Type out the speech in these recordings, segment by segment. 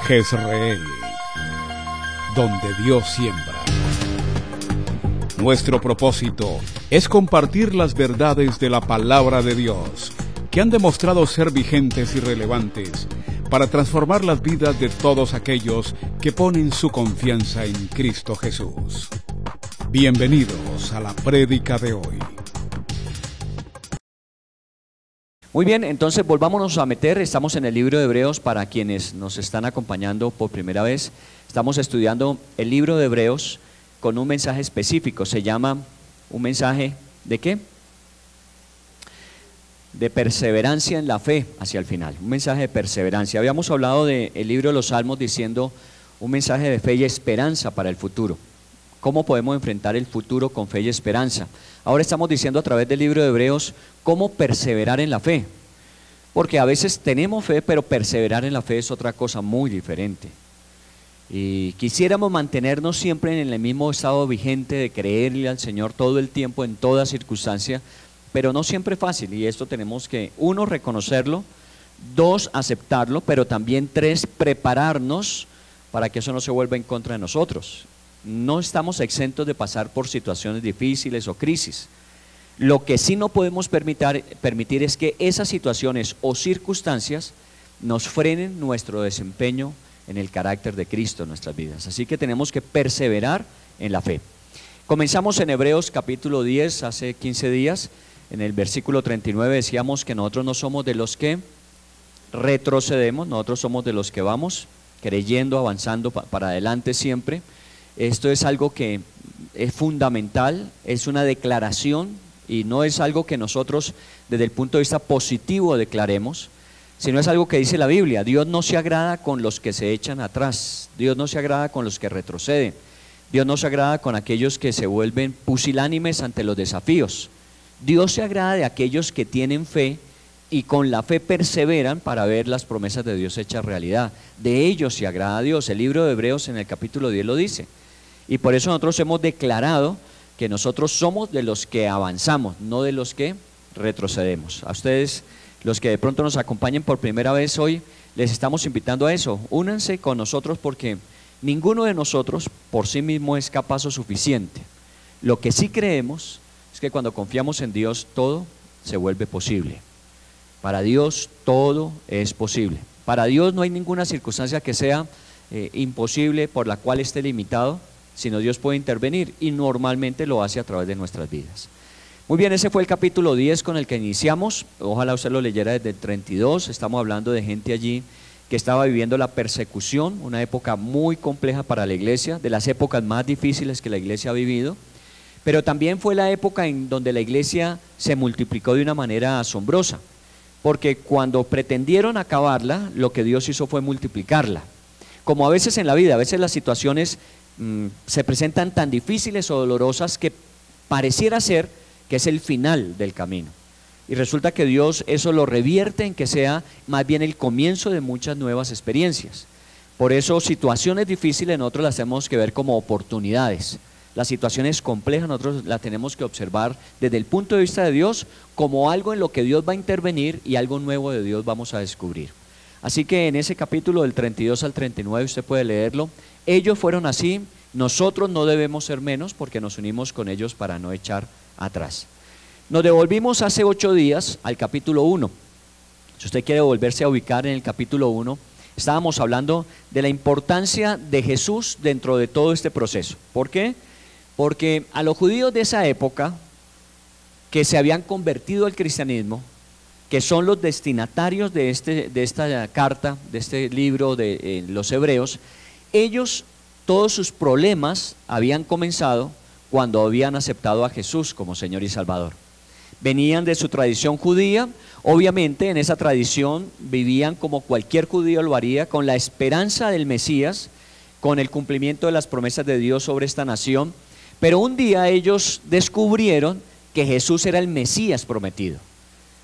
Jezreel, donde Dios siembra. Nuestro propósito es compartir las verdades de la palabra de Dios, que han demostrado ser vigentes y relevantes para transformar las vidas de todos aquellos que ponen su confianza en Cristo Jesús. Bienvenidos a la prédica de hoy. Muy bien, entonces volvámonos a meter. Estamos en el libro de Hebreos. Para quienes nos están acompañando por primera vez, estamos estudiando el libro de Hebreos con un mensaje específico. Se llama un mensaje ¿de qué? De perseverancia en la fe hacia el final, un mensaje de perseverancia. Habíamos hablado del libro de los Salmos diciendo un mensaje de fe y esperanza para el futuro. ¿Cómo podemos enfrentar el futuro con fe y esperanza? Ahora estamos diciendo a través del libro de Hebreos cómo perseverar en la fe. Porque a veces tenemos fe, pero perseverar en la fe es otra cosa muy diferente. Y quisiéramos mantenernos siempre en el mismo estado vigente de creerle al Señor todo el tiempo, en toda circunstancia, pero no siempre es fácil. Y esto tenemos que, uno, reconocerlo, dos, aceptarlo, pero también tres, prepararnos para que eso no se vuelva en contra de nosotros. No estamos exentos de pasar por situaciones difíciles o crisis. Lo que sí no podemos permitir es que esas situaciones o circunstancias nos frenen nuestro desempeño en el carácter de Cristo en nuestras vidas. Así que tenemos que perseverar en la fe. Comenzamos en Hebreos capítulo 10, hace 15 días, en el versículo 39 decíamos que nosotros no somos de los que retrocedemos, nosotros somos de los que vamos creyendo, avanzando para adelante siempre. Esto es algo que es fundamental, es una declaración y no es algo que nosotros desde el punto de vista positivo declaremos, sino es algo que dice la Biblia. Dios no se agrada con los que se echan atrás, Dios no se agrada con los que retroceden, Dios no se agrada con aquellos que se vuelven pusilánimes ante los desafíos. Dios se agrada de aquellos que tienen fe y con la fe perseveran para ver las promesas de Dios hechas realidad. De ellos se agrada a Dios. El libro de Hebreos en el capítulo 10 lo dice. Y por eso nosotros hemos declarado que nosotros somos de los que avanzamos, no de los que retrocedemos. A ustedes, los que de pronto nos acompañen por primera vez hoy, les estamos invitando a eso. Únanse con nosotros porque ninguno de nosotros por sí mismo es capaz o suficiente. Lo que sí creemos es que cuando confiamos en Dios, todo se vuelve posible. Para Dios todo es posible. Para Dios no hay ninguna circunstancia que sea imposible, por la cual esté limitado, sino Dios puede intervenir y normalmente lo hace a través de nuestras vidas. Muy bien, ese fue el capítulo 10 con el que iniciamos. Ojalá usted lo leyera desde el 32. Estamos hablando de gente allí que estaba viviendo la persecución, una época muy compleja para la iglesia, de las épocas más difíciles que la iglesia ha vivido, pero también fue la época en donde la iglesia se multiplicó de una manera asombrosa, porque cuando pretendieron acabarla, lo que Dios hizo fue multiplicarla. Como a veces en la vida, a veces las situaciones se presentan tan difíciles o dolorosas que pareciera ser que es el final del camino. Y resulta que Dios eso lo revierte en que sea más bien el comienzo de muchas nuevas experiencias. Por eso situaciones difíciles nosotros las tenemos que ver como oportunidades. Las situaciones complejas nosotros las tenemos que observar desde el punto de vista de Dios como algo en lo que Dios va a intervenir y algo nuevo de Dios vamos a descubrir. Así que en ese capítulo del 32 al 39 usted puede leerlo. Ellos fueron así, nosotros no debemos ser menos porque nos unimos con ellos para no echar atrás. Nos devolvimos hace 8 días al capítulo 1. Si usted quiere volverse a ubicar en el capítulo 1, estábamos hablando de la importancia de Jesús dentro de todo este proceso. ¿Por qué? Porque a los judíos de esa época, que se habían convertido al cristianismo, que son los destinatarios de esta carta, de este libro de los Hebreos, ellos, todos sus problemas habían comenzado cuando habían aceptado a Jesús como Señor y Salvador. Venían de su tradición judía, obviamente en esa tradición vivían como cualquier judío lo haría, con la esperanza del Mesías, con el cumplimiento de las promesas de Dios sobre esta nación, pero un día ellos descubrieron que Jesús era el Mesías prometido.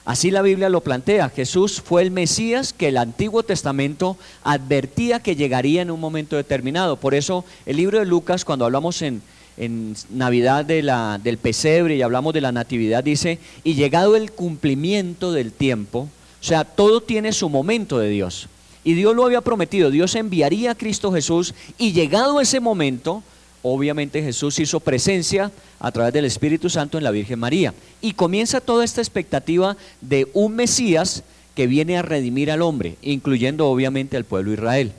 Así la Biblia lo plantea. Jesús fue el Mesías que el Antiguo Testamento advertía que llegaría en un momento determinado. Por eso el libro de Lucas, cuando hablamos en Navidad del pesebre y hablamos de la natividad, dice: y llegado el cumplimiento del tiempo, o sea, todo tiene su momento de Dios. Y Dios lo había prometido, Dios enviaría a Cristo Jesús, y llegado ese momento, obviamente Jesús hizo presencia a través del Espíritu Santo en la Virgen María. Y comienza toda esta expectativa de un Mesías que viene a redimir al hombre, incluyendo obviamente al pueblo de Israel.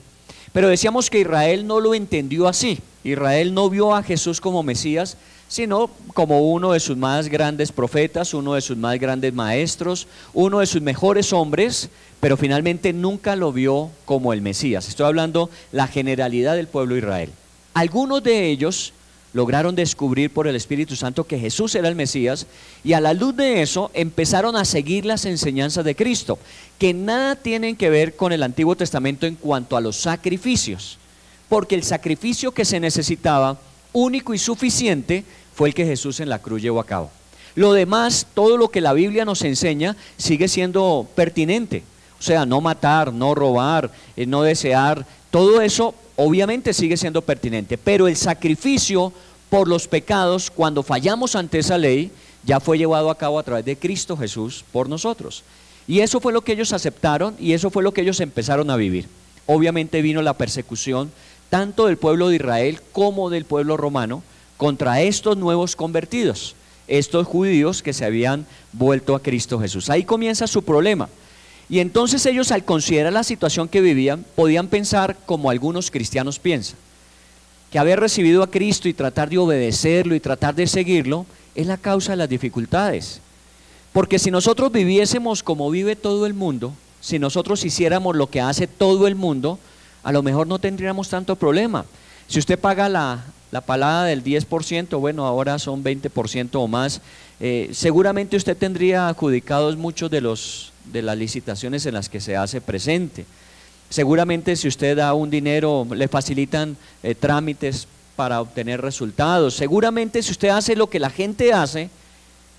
Pero decíamos que Israel no lo entendió así. Israel no vio a Jesús como Mesías, sino como uno de sus más grandes profetas, uno de sus más grandes maestros, uno de sus mejores hombres, pero finalmente nunca lo vio como el Mesías. Estoy hablando la generalidad del pueblo de Israel. Algunos de ellos lograron descubrir por el Espíritu Santo que Jesús era el Mesías, y a la luz de eso empezaron a seguir las enseñanzas de Cristo, que nada tienen que ver con el Antiguo Testamento en cuanto a los sacrificios, porque el sacrificio que se necesitaba, único y suficiente, fue el que Jesús en la cruz llevó a cabo. Lo demás, todo lo que la Biblia nos enseña, sigue siendo pertinente. O sea, no matar, no robar, no desear, todo eso obviamente sigue siendo pertinente, pero el sacrificio por los pecados, cuando fallamos ante esa ley, ya fue llevado a cabo a través de Cristo Jesús por nosotros. Y eso fue lo que ellos aceptaron, y eso fue lo que ellos empezaron a vivir. Obviamente vino la persecución tanto del pueblo de Israel como del pueblo romano contra estos nuevos convertidos, estos judíos que se habían vuelto a Cristo Jesús. Ahí comienza su problema. Y entonces ellos, al considerar la situación que vivían, podían pensar como algunos cristianos piensan, que haber recibido a Cristo y tratar de obedecerlo y tratar de seguirlo es la causa de las dificultades. Porque si nosotros viviésemos como vive todo el mundo, si nosotros hiciéramos lo que hace todo el mundo, a lo mejor no tendríamos tanto problema. Si usted paga la palada del 10%, bueno, ahora son 20% o más, seguramente usted tendría adjudicados muchos de las licitaciones en las que se hace presente. Seguramente si usted da un dinero, le facilitan trámites para obtener resultados. Seguramente si usted hace lo que la gente hace,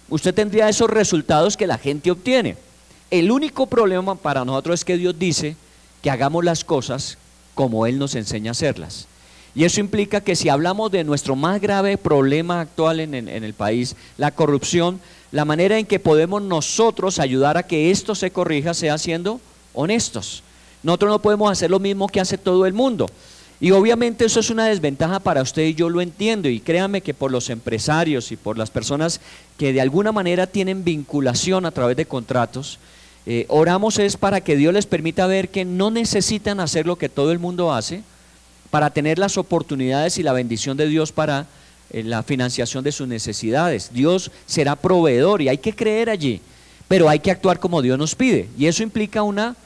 usted tendría esos resultados que la gente obtiene. El único problema para nosotros es que Dios dice que hagamos las cosas como Él nos enseña a hacerlas. Y eso implica que si hablamos de nuestro más grave problema actual en el país, la corrupción, la manera en que podemos nosotros ayudar a que esto se corrija sea siendo honestos. Nosotros no podemos hacer lo mismo que hace todo el mundo. Y obviamente eso es una desventaja para usted, y yo lo entiendo, y créame que por los empresarios y por las personas que de alguna manera tienen vinculación a través de contratos, oramos es para que Dios les permita ver que no necesitan hacer lo que todo el mundo hace para tener las oportunidades y la bendición de Dios para la financiación de sus necesidades. Dios será proveedor y hay que creer allí, pero hay que actuar como Dios nos pide, y eso implica una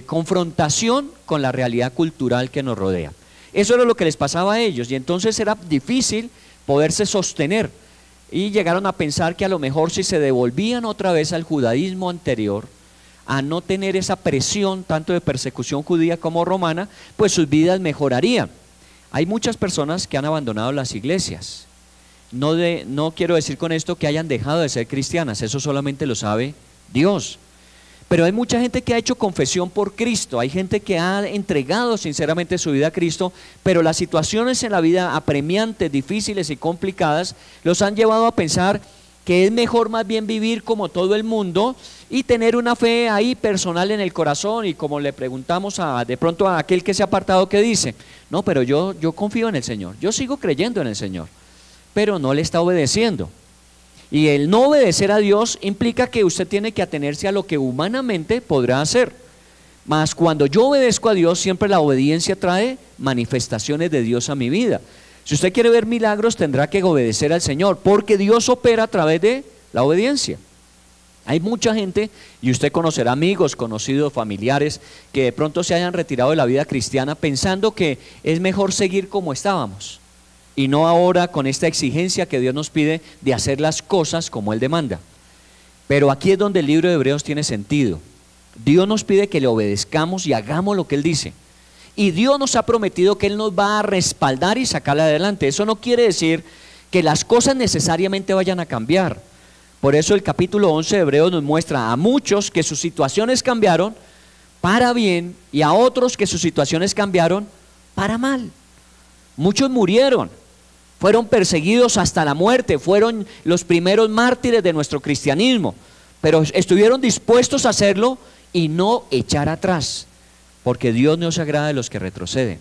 confrontación con la realidad cultural que nos rodea. Eso era lo que les pasaba a ellos, y entonces era difícil poderse sostener, y llegaron a pensar que a lo mejor si se devolvían otra vez al judaísmo anterior, a no tener esa presión tanto de persecución judía como romana, pues sus vidas mejorarían. Hay muchas personas que han abandonado las iglesias. No quiero decir con esto que hayan dejado de ser cristianas, eso solamente lo sabe Dios. Pero hay mucha gente que ha hecho confesión por Cristo, hay gente que ha entregado sinceramente su vida a Cristo, pero las situaciones en la vida apremiantes, difíciles y complicadas los han llevado a pensar que es mejor más bien vivir como todo el mundo y tener una fe ahí personal en el corazón. Y como le preguntamos de pronto a aquel que se ha apartado, que dice, no, pero yo confío en el Señor, yo sigo creyendo en el Señor, pero no le está obedeciendo. Y el no obedecer a Dios implica que usted tiene que atenerse a lo que humanamente podrá hacer. Mas cuando yo obedezco a Dios, siempre la obediencia trae manifestaciones de Dios a mi vida. Si usted quiere ver milagros, tendrá que obedecer al Señor, porque Dios opera a través de la obediencia. Hay mucha gente, y usted conocerá amigos, conocidos, familiares, que de pronto se hayan retirado de la vida cristiana pensando que es mejor seguir como estábamos, y no ahora con esta exigencia que Dios nos pide de hacer las cosas como Él demanda. Pero aquí es donde el libro de Hebreos tiene sentido. Dios nos pide que le obedezcamos y hagamos lo que Él dice. Y Dios nos ha prometido que Él nos va a respaldar y sacarla adelante. Eso no quiere decir que las cosas necesariamente vayan a cambiar. Por eso el capítulo 11 de Hebreos nos muestra a muchos que sus situaciones cambiaron para bien y a otros que sus situaciones cambiaron para mal. Muchos murieron, fueron perseguidos hasta la muerte, fueron los primeros mártires de nuestro cristianismo, pero estuvieron dispuestos a hacerlo y no echar atrás. porque Dios no se agrada de los que retroceden.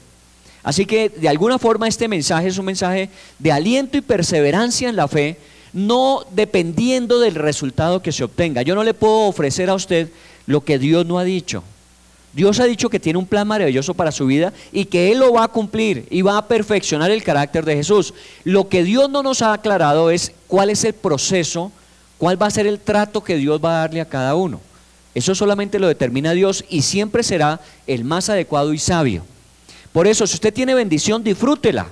Así que de alguna forma este mensaje es un mensaje de aliento y perseverancia en la fe, no dependiendo del resultado que se obtenga. Yo no le puedo ofrecer a usted lo que Dios no ha dicho. Dios ha dicho que tiene un plan maravilloso para su vida y que Él lo va a cumplir y va a perfeccionar el carácter de Jesús. Lo que Dios no nos ha aclarado es cuál es el proceso, cuál va a ser el trato que Dios va a darle a cada uno. Eso solamente lo determina Dios y siempre será el más adecuado y sabio. Por eso, si usted tiene bendición, disfrútela.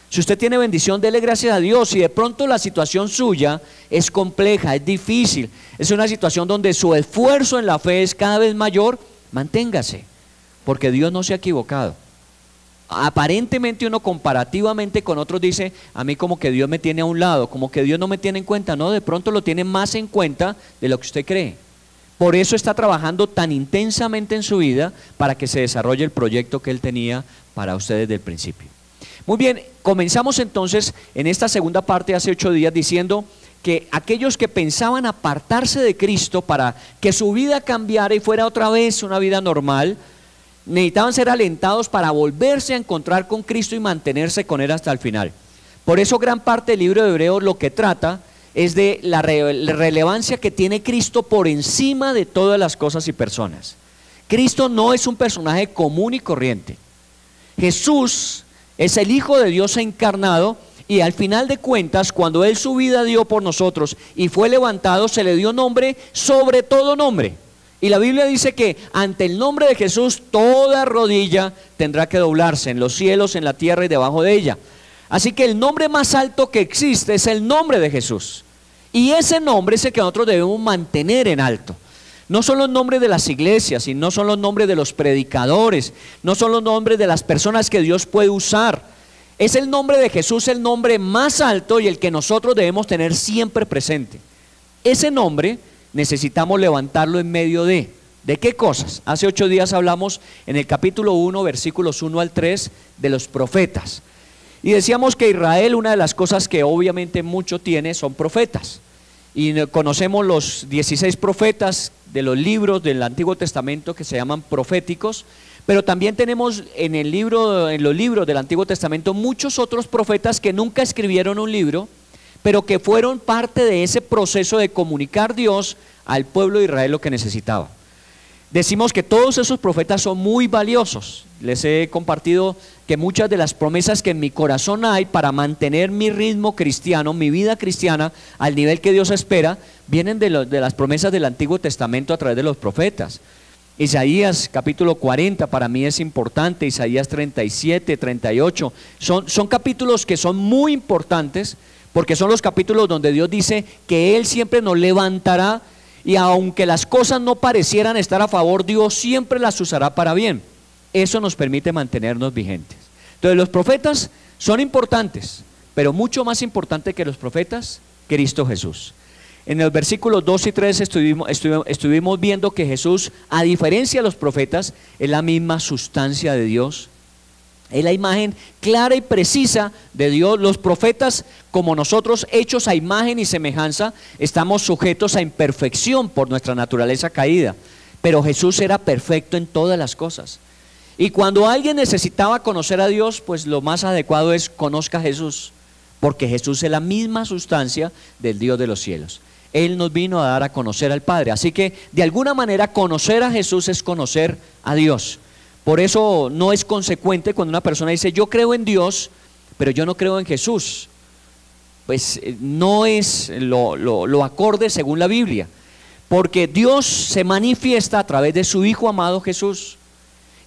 Si usted tiene bendición, dele gracias a Dios. Si de pronto la situación suya es compleja, es difícil, es una situación donde su esfuerzo en la fe es cada vez mayor, manténgase, porque Dios no se ha equivocado. Aparentemente uno comparativamente con otros dice, a mí como que Dios me tiene a un lado, como que Dios no me tiene en cuenta. No, de pronto lo tiene más en cuenta de lo que usted cree. Por eso está trabajando tan intensamente en su vida para que se desarrolle el proyecto que Él tenía para usted desde el principio. Muy bien, comenzamos entonces en esta segunda parte hace 8 días diciendo que aquellos que pensaban apartarse de Cristo para que su vida cambiara y fuera otra vez una vida normal, necesitaban ser alentados para volverse a encontrar con Cristo y mantenerse con Él hasta el final. Por eso gran parte del libro de Hebreos lo que trata es de la relevancia que tiene Cristo por encima de todas las cosas y personas. Cristo no es un personaje común y corriente. Jesús es el Hijo de Dios encarnado y al final de cuentas, cuando Él su vida dio por nosotros y fue levantado, se le dio nombre sobre todo nombre. Y la Biblia dice que ante el nombre de Jesús toda rodilla tendrá que doblarse en los cielos, en la tierra y debajo de ella. Así que el nombre más alto que existe es el nombre de Jesús. Y ese nombre es el que nosotros debemos mantener en alto. No son los nombres de las iglesias, y no son los nombres de los predicadores, no son los nombres de las personas que Dios puede usar. Es el nombre de Jesús, el nombre más alto y el que nosotros debemos tener siempre presente. Ese nombre necesitamos levantarlo en medio ¿de qué cosas? Hace 8 días hablamos en el capítulo 1, versículos 1 al 3, de los profetas. Y decíamos que Israel, una de las cosas que obviamente mucho tiene son profetas. Y conocemos los 16 profetas de los libros del Antiguo Testamento que se llaman proféticos, pero también tenemos en los libros del Antiguo Testamento muchos otros profetas que nunca escribieron un libro, pero que fueron parte de ese proceso de comunicar Dios al pueblo de Israel lo que necesitaba. Decimos que todos esos profetas son muy valiosos. Les he compartido que muchas de las promesas que en mi corazón hay para mantener mi ritmo cristiano, mi vida cristiana al nivel que Dios espera, vienen de las promesas del Antiguo Testamento a través de los profetas. Isaías capítulo 40 para mí es importante, Isaías 37, 38, son capítulos que son muy importantes porque son los capítulos donde Dios dice que Él siempre nos levantará y aunque las cosas no parecieran estar a favor, Dios siempre las usará para bien. Eso nos permite mantenernos vigentes. Entonces los profetas son importantes, pero mucho más importante que los profetas, Cristo Jesús. En el versículo 2 y 3 estuvimos viendo que Jesús, a diferencia de los profetas, es la misma sustancia de Dios. Es la imagen clara y precisa de Dios. Los profetas, como nosotros, hechos a imagen y semejanza, estamos sujetos a imperfección por nuestra naturaleza caída. Pero Jesús era perfecto en todas las cosas. Y cuando alguien necesitaba conocer a Dios, pues lo más adecuado es conozca a Jesús, porque Jesús es la misma sustancia del Dios de los cielos. Él nos vino a dar a conocer al Padre. Así que de alguna manera conocer a Jesús es conocer a Dios. Por eso no es consecuente cuando una persona dice yo creo en Dios, pero yo no creo en Jesús. Pues no es lo acorde según la Biblia. Porque Dios se manifiesta a través de su Hijo amado Jesús.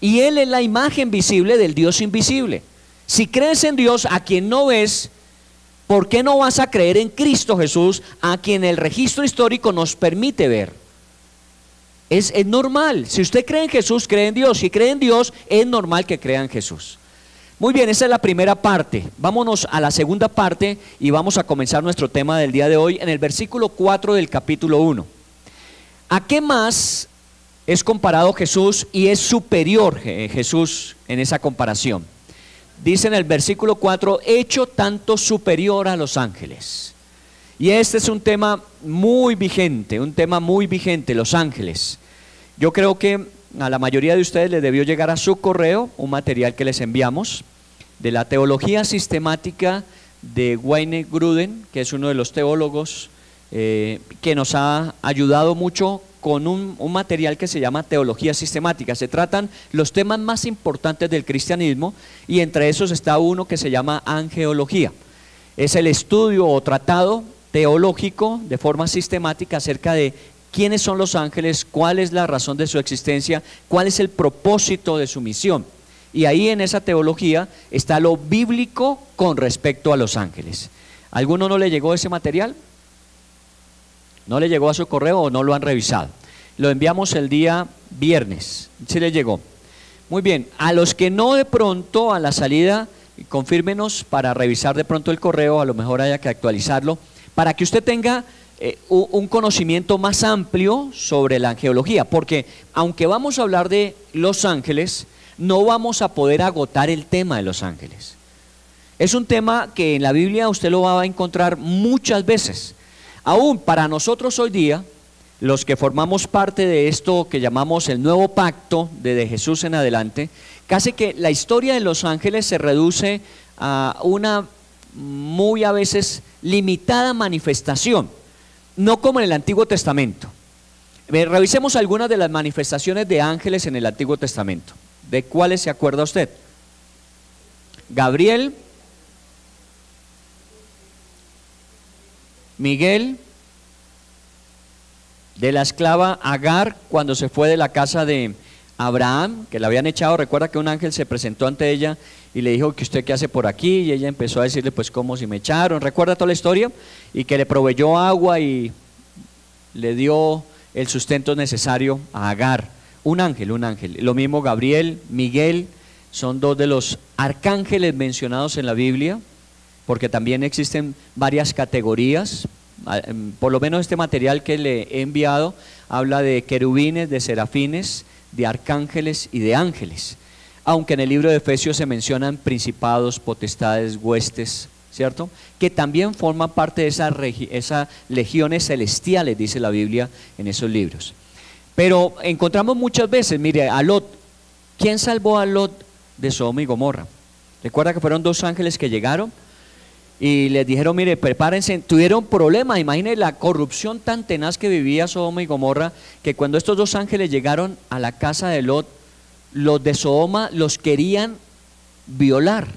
Y Él es la imagen visible del Dios invisible. Si crees en Dios a quien no ves, ¿por qué no vas a creer en Cristo Jesús a quien el registro histórico nos permite ver? Es normal. Si usted cree en Jesús, cree en Dios. Si cree en Dios, es normal que crea en Jesús. Muy bien, esa es la primera parte. Vámonos a la segunda parte y vamos a comenzar nuestro tema del día de hoy en el versículo 4 del capítulo 1. ¿A qué más es comparado Jesús y es superior Jesús en esa comparación? Dice en el versículo 4, hecho tanto superior a los ángeles. Y este es un tema muy vigente, los ángeles. Yo creo que a la mayoría de ustedes les debió llegar a su correo un material que les enviamos de la teología sistemática de Wayne Grudem, que es uno de los teólogos que nos ha ayudado mucho con un material que se llama teología sistemática. Se tratan los temas más importantes del cristianismo y entre esos está uno que se llama angeología. Es el estudio o tratado teológico de forma sistemática acerca de quiénes son los ángeles, cuál es la razón de su existencia, cuál es el propósito de su misión. Y ahí en esa teología está lo bíblico con respecto a los ángeles. ¿A alguno no le llegó ese material? ¿No le llegó a su correo o no lo han revisado? Lo enviamos el día viernes. ¿Sí le llegó? Muy bien. A los que no, de pronto a la salida, confírmenos para revisar de pronto el correo, a lo mejor haya que actualizarlo, para que usted tenga un conocimiento más amplio sobre la angeología, porque aunque vamos a hablar de los ángeles, no vamos a poder agotar el tema de los ángeles. Es un tema que en la Biblia usted lo va a encontrar muchas veces. Aún para nosotros hoy día, los que formamos parte de esto que llamamos el nuevo pacto de Jesús en adelante, casi que la historia de los ángeles se reduce a una muy a veces limitada manifestación, no como en el Antiguo Testamento. Revisemos algunas de las manifestaciones de ángeles en el Antiguo Testamento. ¿De cuáles se acuerda usted? Gabriel, Miguel, de la esclava Agar cuando se fue de la casa de Abraham, que la habían echado. Recuerda que un ángel se presentó ante ella y le dijo que usted qué hace por aquí, y ella empezó a decirle pues cómo si me echaron. ¿Recuerda toda la historia? Y que le proveyó agua y le dio el sustento necesario a Agar. Un ángel, un ángel. Lo mismo Gabriel, Miguel, son dos de los arcángeles mencionados en la Biblia, porque también existen varias categorías. Por lo menos este material que le he enviado habla de querubines, de serafines, de arcángeles y de ángeles, aunque en el libro de Efesios se mencionan principados, potestades, huestes, ¿cierto? Que también forman parte de esas legiones celestiales, dice la Biblia en esos libros. Pero encontramos muchas veces, mire, a Lot. ¿Quién salvó a Lot de Sodoma y Gomorra? Recuerda que fueron dos ángeles que llegaron y les dijeron, mire, prepárense. Tuvieron problemas, imagínense la corrupción tan tenaz que vivía Sodoma y Gomorra, que cuando estos dos ángeles llegaron a la casa de Lot, los de Sodoma los querían violar.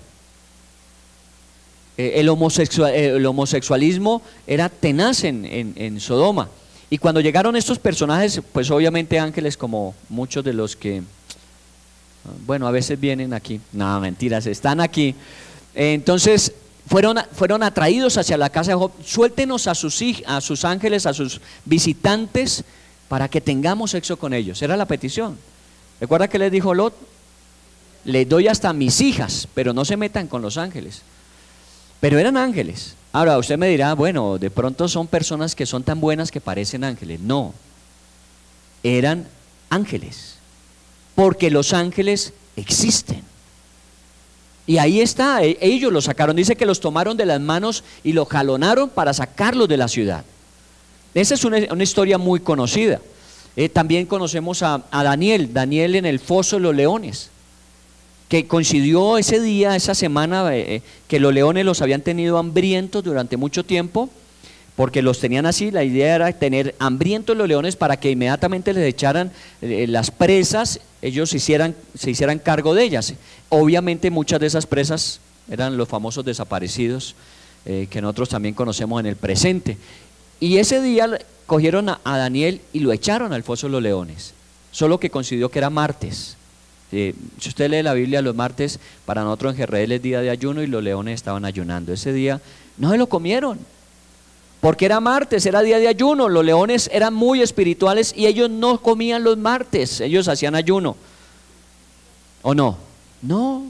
El homosexualismo era tenaz en Sodoma. Y cuando llegaron estos personajes, pues obviamente ángeles como muchos de los que, bueno, a veces vienen aquí, no, mentiras, están aquí. Entonces fueron atraídos hacia la casa de Job. Suéltenos a sus ángeles, a sus visitantes, para que tengamos sexo con ellos. Era la petición. ¿Recuerda que les dijo Lot? Les doy hasta mis hijas, pero no se metan con los ángeles. Pero eran ángeles. Ahora usted me dirá, bueno, de pronto son personas que son tan buenas que parecen ángeles. No, eran ángeles, porque los ángeles existen. Y ahí está, ellos los sacaron. Dice que los tomaron de las manos y los jalonaron para sacarlos de la ciudad. Esa es una historia muy conocida. También conocemos a Daniel en el foso de los leones, que coincidió ese día, esa semana, que los leones los habían tenido hambrientos durante mucho tiempo, porque los tenían así. La idea era tener hambrientos los leones para que inmediatamente les echaran las presas, ellos se hicieran cargo de ellas. Obviamente muchas de esas presas eran los famosos desaparecidos, que nosotros también conocemos en el presente. Y ese día cogieron a Daniel y lo echaron al foso de los leones, solo que coincidió que era martes. Si usted lee la Biblia, los martes para nosotros en Jerreel es día de ayuno y los leones estaban ayunando. Ese día no se lo comieron, porque era martes, era día de ayuno. Los leones eran muy espirituales y ellos no comían los martes, ellos hacían ayuno. ¿O no? No.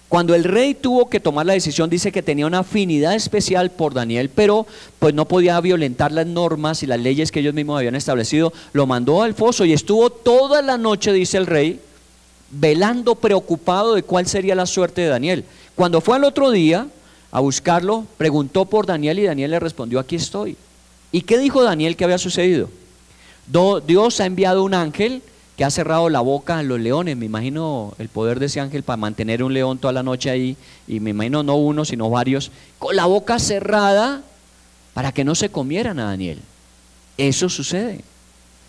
Cuando el rey tuvo que tomar la decisión, dice que tenía una afinidad especial por Daniel, pero pues no podía violentar las normas y las leyes que ellos mismos habían establecido. Lo mandó al foso y estuvo toda la noche, dice el rey, velando, preocupado de cuál sería la suerte de Daniel. Cuando fue al otro día a buscarlo, preguntó por Daniel y Daniel le respondió: aquí estoy. ¿Y qué dijo Daniel que había sucedido? Dios ha enviado un ángel que ha cerrado la boca a los leones. Me imagino el poder de ese ángel para mantener un león toda la noche ahí, y me imagino no uno, sino varios, con la boca cerrada para que no se comieran a Daniel. Eso sucede.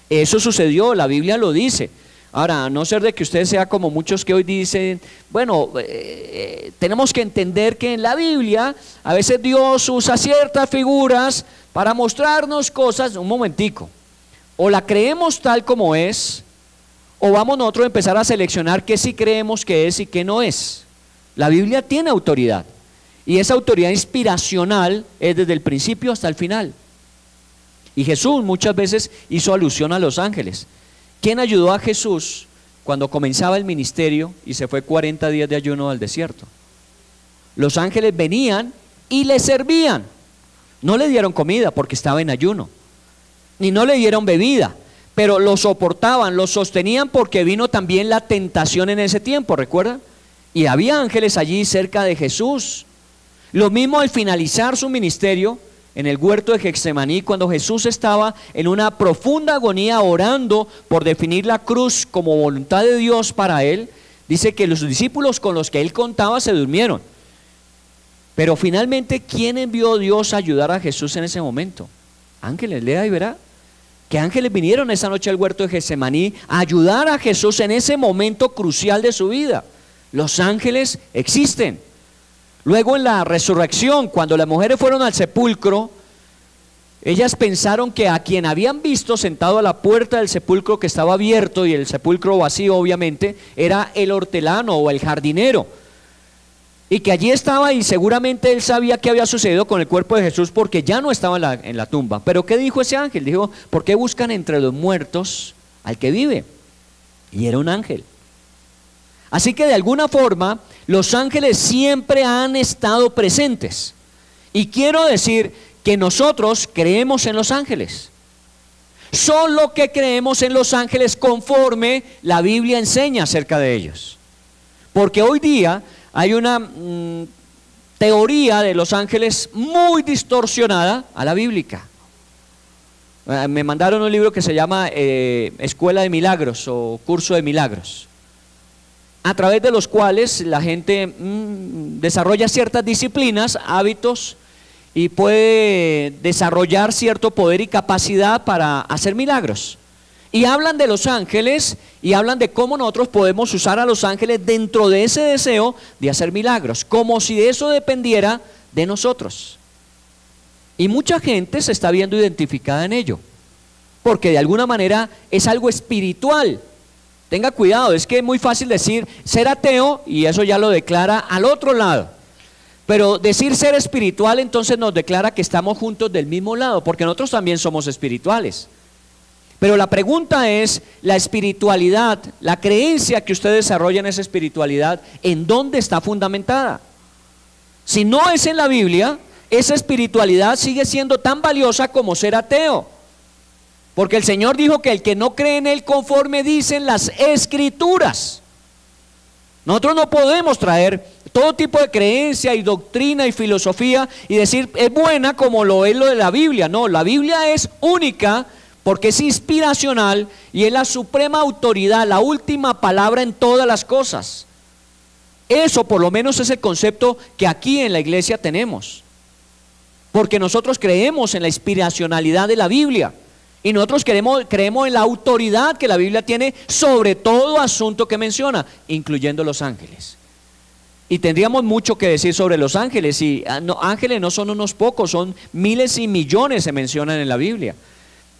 Eso sucedió, la Biblia lo dice. Ahora, a no ser de que usted sea como muchos que hoy dicen, bueno, tenemos que entender que en la Biblia a veces Dios usa ciertas figuras para mostrarnos cosas. Un momentico, o la creemos tal como es, o vamos nosotros a empezar a seleccionar qué sí creemos que es y qué no es. La Biblia tiene autoridad, y esa autoridad inspiracional es desde el principio hasta el final. Y Jesús muchas veces hizo alusión a los ángeles. ¿Quién ayudó a Jesús cuando comenzaba el ministerio y se fue 40 días de ayuno al desierto? Los ángeles venían y le servían. No le dieron comida porque estaba en ayuno, ni no le dieron bebida, pero lo soportaban, lo sostenían, porque vino también la tentación en ese tiempo, ¿recuerdan? Y había ángeles allí cerca de Jesús. Lo mismo al finalizar su ministerio en el huerto de Getsemaní, cuando Jesús estaba en una profunda agonía orando por definir la cruz como voluntad de Dios para él. Dice que los discípulos con los que él contaba se durmieron. Pero finalmente, ¿quién envió Dios a ayudar a Jesús en ese momento? Ángeles, lea y verá que ángeles vinieron esa noche al huerto de Getsemaní a ayudar a Jesús en ese momento crucial de su vida. Los ángeles existen. Luego en la resurrección, cuando las mujeres fueron al sepulcro, ellas pensaron que a quien habían visto sentado a la puerta del sepulcro, que estaba abierto y el sepulcro vacío obviamente, era el hortelano o el jardinero, y que allí estaba, y seguramente él sabía qué había sucedido con el cuerpo de Jesús, porque ya no estaba en la tumba. Pero ¿qué dijo ese ángel? Dijo, ¿por qué buscan entre los muertos al que vive? Y era un ángel. Así que de alguna forma los ángeles siempre han estado presentes. Y quiero decir que nosotros creemos en los ángeles. Solo que creemos en los ángeles conforme la Biblia enseña acerca de ellos. Porque hoy día hay una teoría de los ángeles muy distorsionada a la bíblica. Me mandaron un libro que se llama Escuela de Milagros o Curso de Milagros, a través de los cuales la gente desarrolla ciertas disciplinas, hábitos, y puede desarrollar cierto poder y capacidad para hacer milagros. Y hablan de los ángeles y hablan de cómo nosotros podemos usar a los ángeles dentro de ese deseo de hacer milagros, como si eso dependiera de nosotros. Y mucha gente se está viendo identificada en ello, porque de alguna manera es algo espiritual. Tenga cuidado, es que es muy fácil decir ser ateo y eso ya lo declara al otro lado. Pero decir ser espiritual entonces nos declara que estamos juntos del mismo lado, porque nosotros también somos espirituales. Pero la pregunta es, la espiritualidad, la creencia que usted desarrolla en esa espiritualidad, ¿en dónde está fundamentada? Si no es en la Biblia, esa espiritualidad sigue siendo tan valiosa como ser ateo. Porque el Señor dijo que el que no cree en Él conforme dicen las Escrituras. Nosotros no podemos traer todo tipo de creencia y doctrina y filosofía y decir es buena como lo es lo de la Biblia. No, la Biblia es única porque es inspiracional y es la suprema autoridad, la última palabra en todas las cosas. Eso por lo menos es el concepto que aquí en la iglesia tenemos. Porque nosotros creemos en la inspiracionalidad de la Biblia. Y nosotros creemos en la autoridad que la Biblia tiene sobre todo asunto que menciona, incluyendo los ángeles. Y tendríamos mucho que decir sobre los ángeles. Y ángeles no son unos pocos, son miles y millones se mencionan en la Biblia.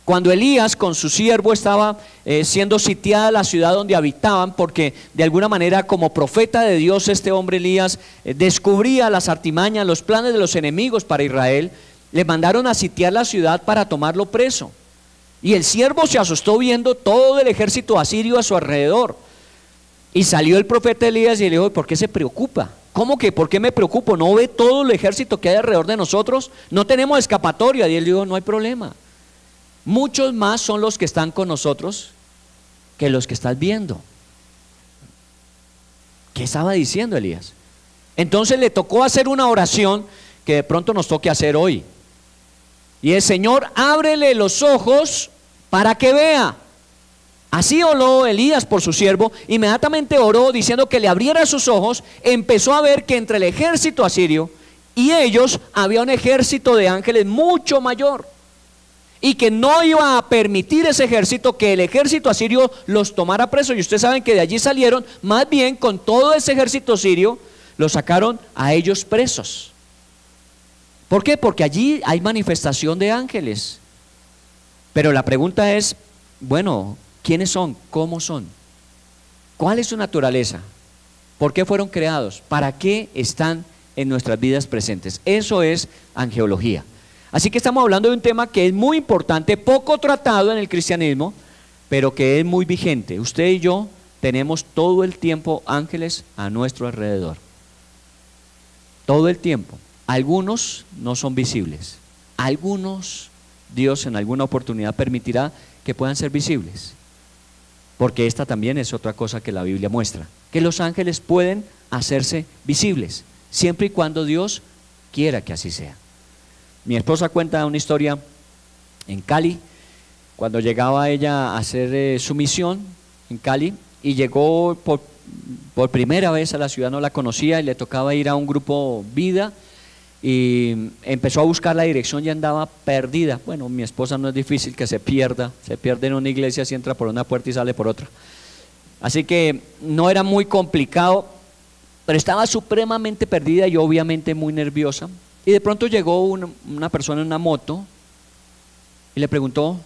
Cuando Elías con su siervo estaba siendo sitiada la ciudad donde habitaban, porque de alguna manera como profeta de Dios este hombre Elías descubría las artimañas, los planes de los enemigos para Israel, le mandaron a sitiar la ciudad para tomarlo preso. Y el siervo se asustó viendo todo el ejército asirio a su alrededor. Y salió el profeta Elías y le dijo, ¿por qué se preocupa? ¿Cómo que por qué me preocupo? ¿No ve todo el ejército que hay alrededor de nosotros? No tenemos escapatoria. Y él dijo, no hay problema. Muchos más son los que están con nosotros que los que estás viendo. ¿Qué estaba diciendo Elías? Entonces le tocó hacer una oración que de pronto nos toque hacer hoy. Y el Señor, ábrele los ojos para que vea. Así oró Elías por su siervo, inmediatamente oró diciendo que le abriera sus ojos, empezó a ver que entre el ejército asirio y ellos había un ejército de ángeles mucho mayor, y que no iba a permitir ese ejército que el ejército asirio los tomara presos. Y ustedes saben que de allí salieron, más bien con todo ese ejército sirio, los sacaron a ellos presos. ¿Por qué? Porque allí hay manifestación de ángeles. Pero la pregunta es, bueno, ¿quiénes son? ¿Cómo son? ¿Cuál es su naturaleza? ¿Por qué fueron creados? ¿Para qué están en nuestras vidas presentes? Eso es angeología. Así que estamos hablando de un tema que es muy importante, poco tratado en el cristianismo, pero que es muy vigente. Usted y yo tenemos todo el tiempo ángeles a nuestro alrededor. Todo el tiempo. Algunos no son visibles. Algunos Dios en alguna oportunidad permitirá que puedan ser visibles. Porque esta también es otra cosa que la Biblia muestra, que los ángeles pueden hacerse visibles, siempre y cuando Dios quiera que así sea. Mi esposa cuenta una historia en Cali, cuando llegaba ella a hacer su misión en Cali, y llegó por primera vez a la ciudad, no la conocía, y le tocaba ir a un grupo vida, y empezó a buscar la dirección y andaba perdida. Bueno, mi esposa no es difícil que se pierde en una iglesia si entra por una puerta y sale por otra. Así que no era muy complicado, pero estaba supremamente perdida y obviamente muy nerviosa. Y de pronto llegó una persona en una moto y le preguntó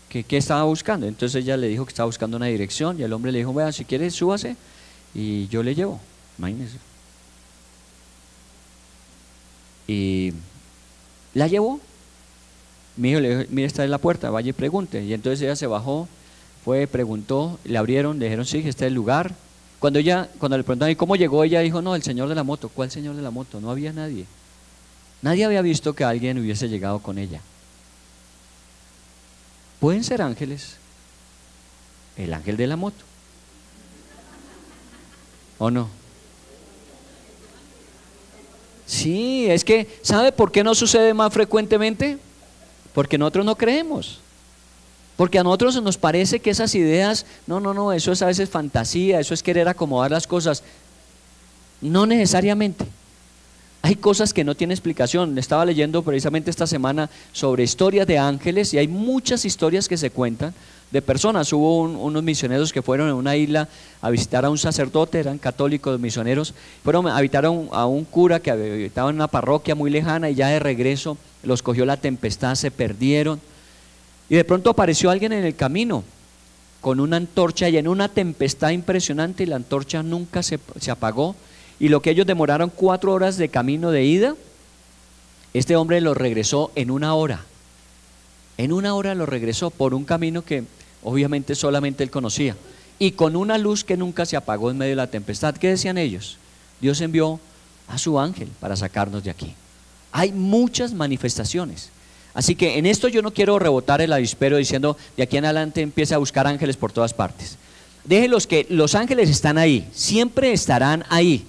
qué estaba buscando. Entonces ella le dijo que estaba buscando una dirección, y el hombre le dijo, vea, si quiere súbase y yo le llevo. Imagínese. Y la llevó. Mi hijo le dijo, mire, esta es la puerta, vaya y pregunte. Y entonces ella se bajó, fue, preguntó, le abrieron, le dijeron, sí, este es el lugar. Cuando le preguntaron, ¿y cómo llegó? Ella dijo, no, el señor de la moto. ¿Cuál señor de la moto? No había nadie. Nadie había visto que alguien hubiese llegado con ella. Pueden ser ángeles. El ángel de la moto, ¿o no? Sí, es que, ¿sabe por qué no sucede más frecuentemente? Porque nosotros no creemos. Porque a nosotros nos parece que esas ideas, no, eso es a veces fantasía, eso es querer acomodar las cosas. No necesariamente. Hay cosas que no tienen explicación. Estaba leyendo precisamente esta semana sobre historias de ángeles, y hay muchas historias que se cuentan de personas. Hubo unos misioneros que fueron en una isla a visitar a un sacerdote, eran católicos misioneros, fueron a visitar a un cura que habitaba en una parroquia muy lejana, y ya de regreso los cogió la tempestad, se perdieron, y de pronto apareció alguien en el camino con una antorcha, y en una tempestad impresionante, y la antorcha nunca se apagó, y lo que ellos demoraron 4 horas de camino de ida, este hombre lo regresó en 1 hora. En 1 hora lo regresó por un camino que obviamente solamente él conocía, y con una luz que nunca se apagó en medio de la tempestad. ¿Qué decían ellos? Dios envió a su ángel para sacarnos de aquí. Hay muchas manifestaciones. Así que en esto yo no quiero rebotar el avispero diciendo de aquí en adelante empiece a buscar ángeles por todas partes. Déjenlos, que los ángeles están ahí, siempre estarán ahí,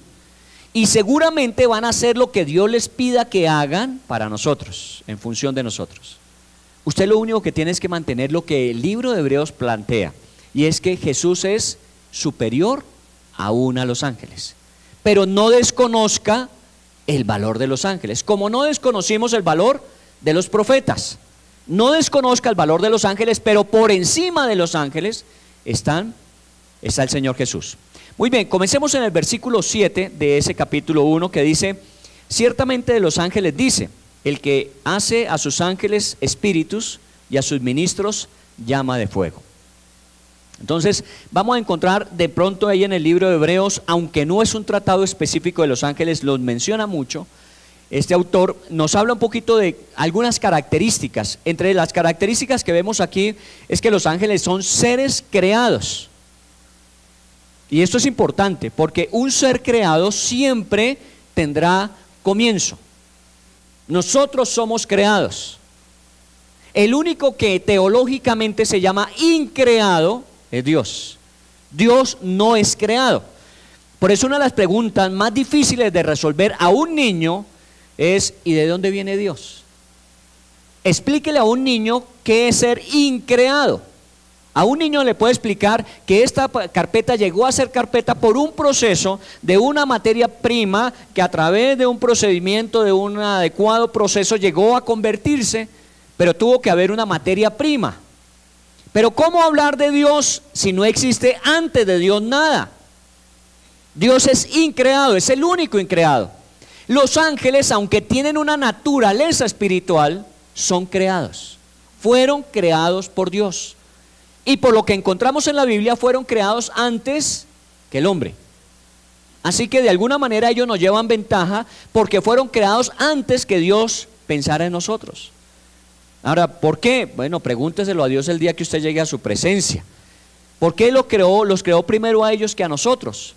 y seguramente van a hacer lo que Dios les pida que hagan para nosotros, en función de nosotros. Usted lo único que tiene es que mantener lo que el libro de Hebreos plantea, y es que Jesús es superior aún a los ángeles. Pero no desconozca el valor de los ángeles, como no desconocimos el valor de los profetas. No desconozca el valor de los ángeles, pero por encima de los ángeles está el Señor Jesús. Muy bien, comencemos en el versículo 7 de ese capítulo 1, que dice: ciertamente de los ángeles dice, el que hace a sus ángeles espíritus y a sus ministros llama de fuego. Entonces vamos a encontrar de pronto ahí en el libro de Hebreos, aunque no es un tratado específico de los ángeles, los menciona mucho. Este autor nos habla un poquito de algunas características. Entre las características que vemos aquí es que los ángeles son seres creados. Y esto es importante, porque un ser creado siempre tendrá comienzo. Nosotros somos creados. El único que teológicamente se llama increado es Dios. Dios no es creado. Por eso una de las preguntas más difíciles de resolver a un niño es: ¿y de dónde viene Dios? Explíquele a un niño qué es ser increado. A un niño le puede explicar que esta carpeta llegó a ser carpeta por un proceso de una materia prima que a través de un procedimiento, de un adecuado proceso llegó a convertirse, pero tuvo que haber una materia prima. Pero ¿cómo hablar de Dios si no existe antes de Dios nada? Dios es increado, es el único increado. Los ángeles, aunque tienen una naturaleza espiritual, son creados. Fueron creados por Dios. Y por lo que encontramos en la Biblia, fueron creados antes que el hombre. Así que de alguna manera ellos nos llevan ventaja porque fueron creados antes que Dios pensara en nosotros. Ahora, ¿por qué? Bueno, pregúnteselo a Dios el día que usted llegue a su presencia. ¿Por qué los creó primero a ellos que a nosotros?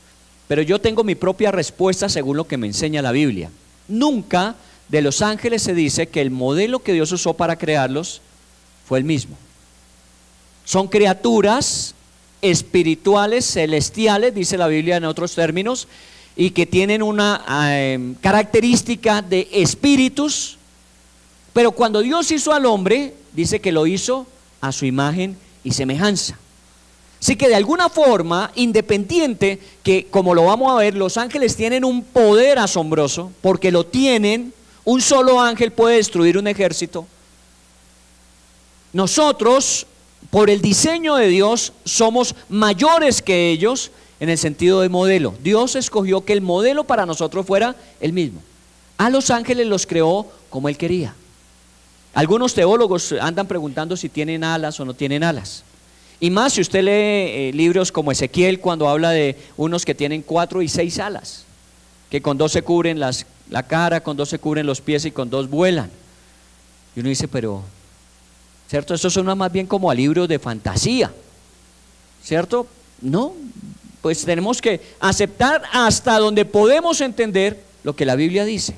Pero yo tengo mi propia respuesta según lo que me enseña la Biblia. Nunca de los ángeles se dice que el modelo que Dios usó para crearlos fue el mismo. Son criaturas espirituales, celestiales, dice la Biblia en otros términos, y que tienen una característica de espíritus. Pero cuando Dios hizo al hombre, dice que lo hizo a su imagen y semejanza. Así que de alguna forma, independiente, que como lo vamos a ver, los ángeles tienen un poder asombroso, porque lo tienen, un solo ángel puede destruir un ejército. Nosotros, por el diseño de Dios, somos mayores que ellos en el sentido de modelo. Dios escogió que el modelo para nosotros fuera el mismo. A los ángeles los creó como Él quería. Algunos teólogos andan preguntando si tienen alas o no tienen alas. Y más si usted lee libros como Ezequiel, cuando habla de unos que tienen 4 y 6 alas, que con 2 se cubren la cara, con 2 se cubren los pies y con 2 vuelan. Y uno dice, pero, ¿cierto? Eso suena más bien como a libros de fantasía, ¿cierto? No, pues tenemos que aceptar hasta donde podemos entender lo que la Biblia dice.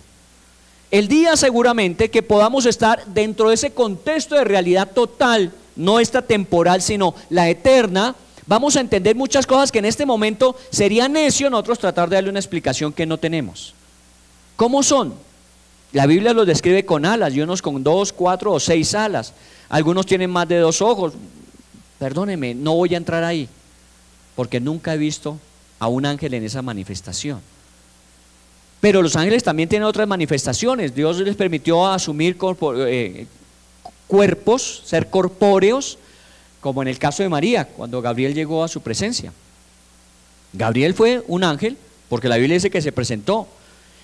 El día seguramente que podamos estar dentro de ese contexto de realidad total, no esta temporal, sino la eterna, vamos a entender muchas cosas que en este momento sería necio nosotros tratar de darle una explicación que no tenemos. ¿Cómo son? La Biblia los describe con alas, y unos con 2, 4 o 6 alas. Algunos tienen más de 2 ojos. Perdóneme, no voy a entrar ahí, porque nunca he visto a un ángel en esa manifestación. Pero los ángeles también tienen otras manifestaciones. Dios les permitió asumir cuerpos, ser corpóreos, como en el caso de María, cuando Gabriel llegó a su presencia. Gabriel fue un ángel, porque la Biblia dice que se presentó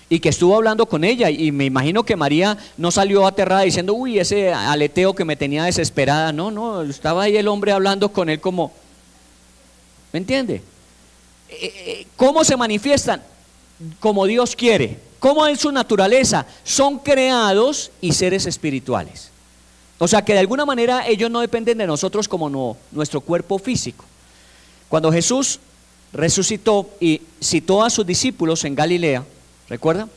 y que estuvo hablando con ella, y me imagino que María no salió aterrada diciendo, uy, ese aleteo que me tenía desesperada. No, estaba ahí el hombre hablando con él como, ¿me entiende? ¿Cómo se manifiestan? Como Dios quiere. ¿Cómo es su naturaleza? Son creados y seres espirituales. O sea que de alguna manera ellos no dependen de nosotros como nuestro cuerpo físico. Cuando Jesús resucitó y citó a sus discípulos en Galilea, ¿recuerda?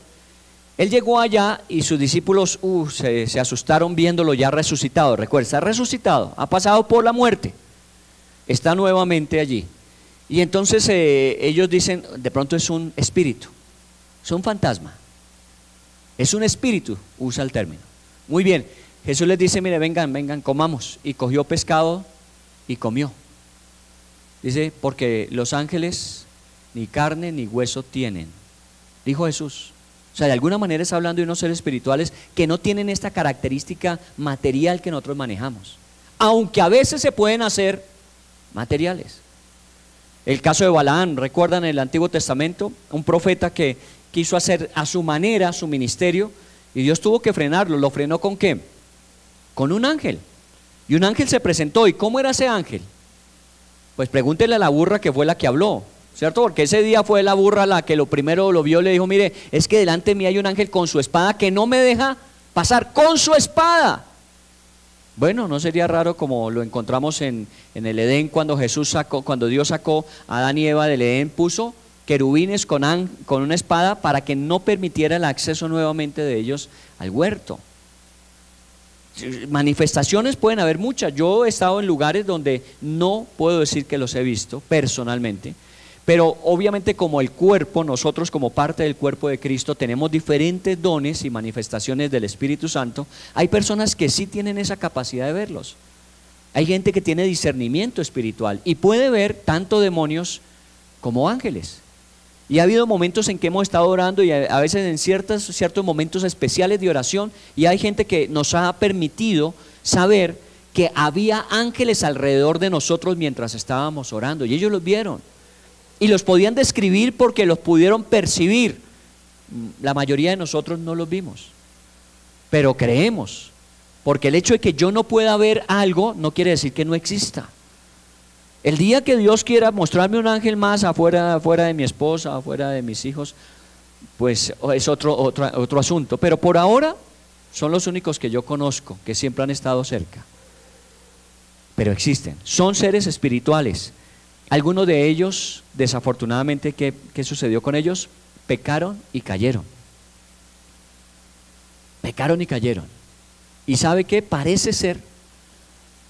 Él llegó allá y sus discípulos se asustaron viéndolo ya resucitado. Recuerda, está resucitado, ha pasado por la muerte, está nuevamente allí. Y entonces ellos dicen, de pronto es un espíritu, es un fantasma, es un espíritu, usa el término. Muy bien, Jesús les dice, mire, vengan, comamos. Y cogió pescado y comió. Dice, porque los ángeles ni carne ni hueso tienen, dijo Jesús. O sea, de alguna manera está hablando de unos seres espirituales que no tienen esta característica material que nosotros manejamos, aunque a veces se pueden hacer materiales. El caso de Balaam, ¿recuerdan en el Antiguo Testamento? Un profeta que quiso hacer a su manera su ministerio y Dios tuvo que frenarlo. ¿Lo frenó con qué? Con un ángel. Y un ángel se presentó. ¿Y cómo era ese ángel? Pues pregúntele a la burra que fue la que habló, ¿cierto? Porque ese día fue la burra la que lo primero lo vio y le dijo, mire, es que delante de mí hay un ángel con su espada que no me deja pasar, con su espada. Bueno, no sería raro como lo encontramos en el Edén cuando Dios sacó a Adán y Eva del Edén, puso querubines con una espada para que no permitiera el acceso nuevamente de ellos al huerto. Manifestaciones pueden haber muchas. Yo he estado en lugares donde no puedo decir que los he visto personalmente, pero obviamente como el cuerpo, nosotros como parte del cuerpo de Cristo tenemos diferentes dones y manifestaciones del Espíritu Santo. Hay personas que sí tienen esa capacidad de verlos. Hay gente que tiene discernimiento espiritual y puede ver tanto demonios como ángeles. Y ha habido momentos en que hemos estado orando y a veces en ciertos momentos especiales de oración, y hay gente que nos ha permitido saber que había ángeles alrededor de nosotros mientras estábamos orando, y ellos los vieron y los podían describir porque los pudieron percibir. La mayoría de nosotros no los vimos, pero creemos, porque el hecho de que yo no pueda ver algo no quiere decir que no exista. El día que Dios quiera mostrarme un ángel más afuera de mi esposa, afuera de mis hijos, pues es otro asunto, pero por ahora son los únicos que yo conozco, que siempre han estado cerca. Pero existen, son seres espirituales. Algunos de ellos, desafortunadamente, ¿qué sucedió con ellos? Pecaron y cayeron. Pecaron y cayeron. ¿Y sabe qué? Parece ser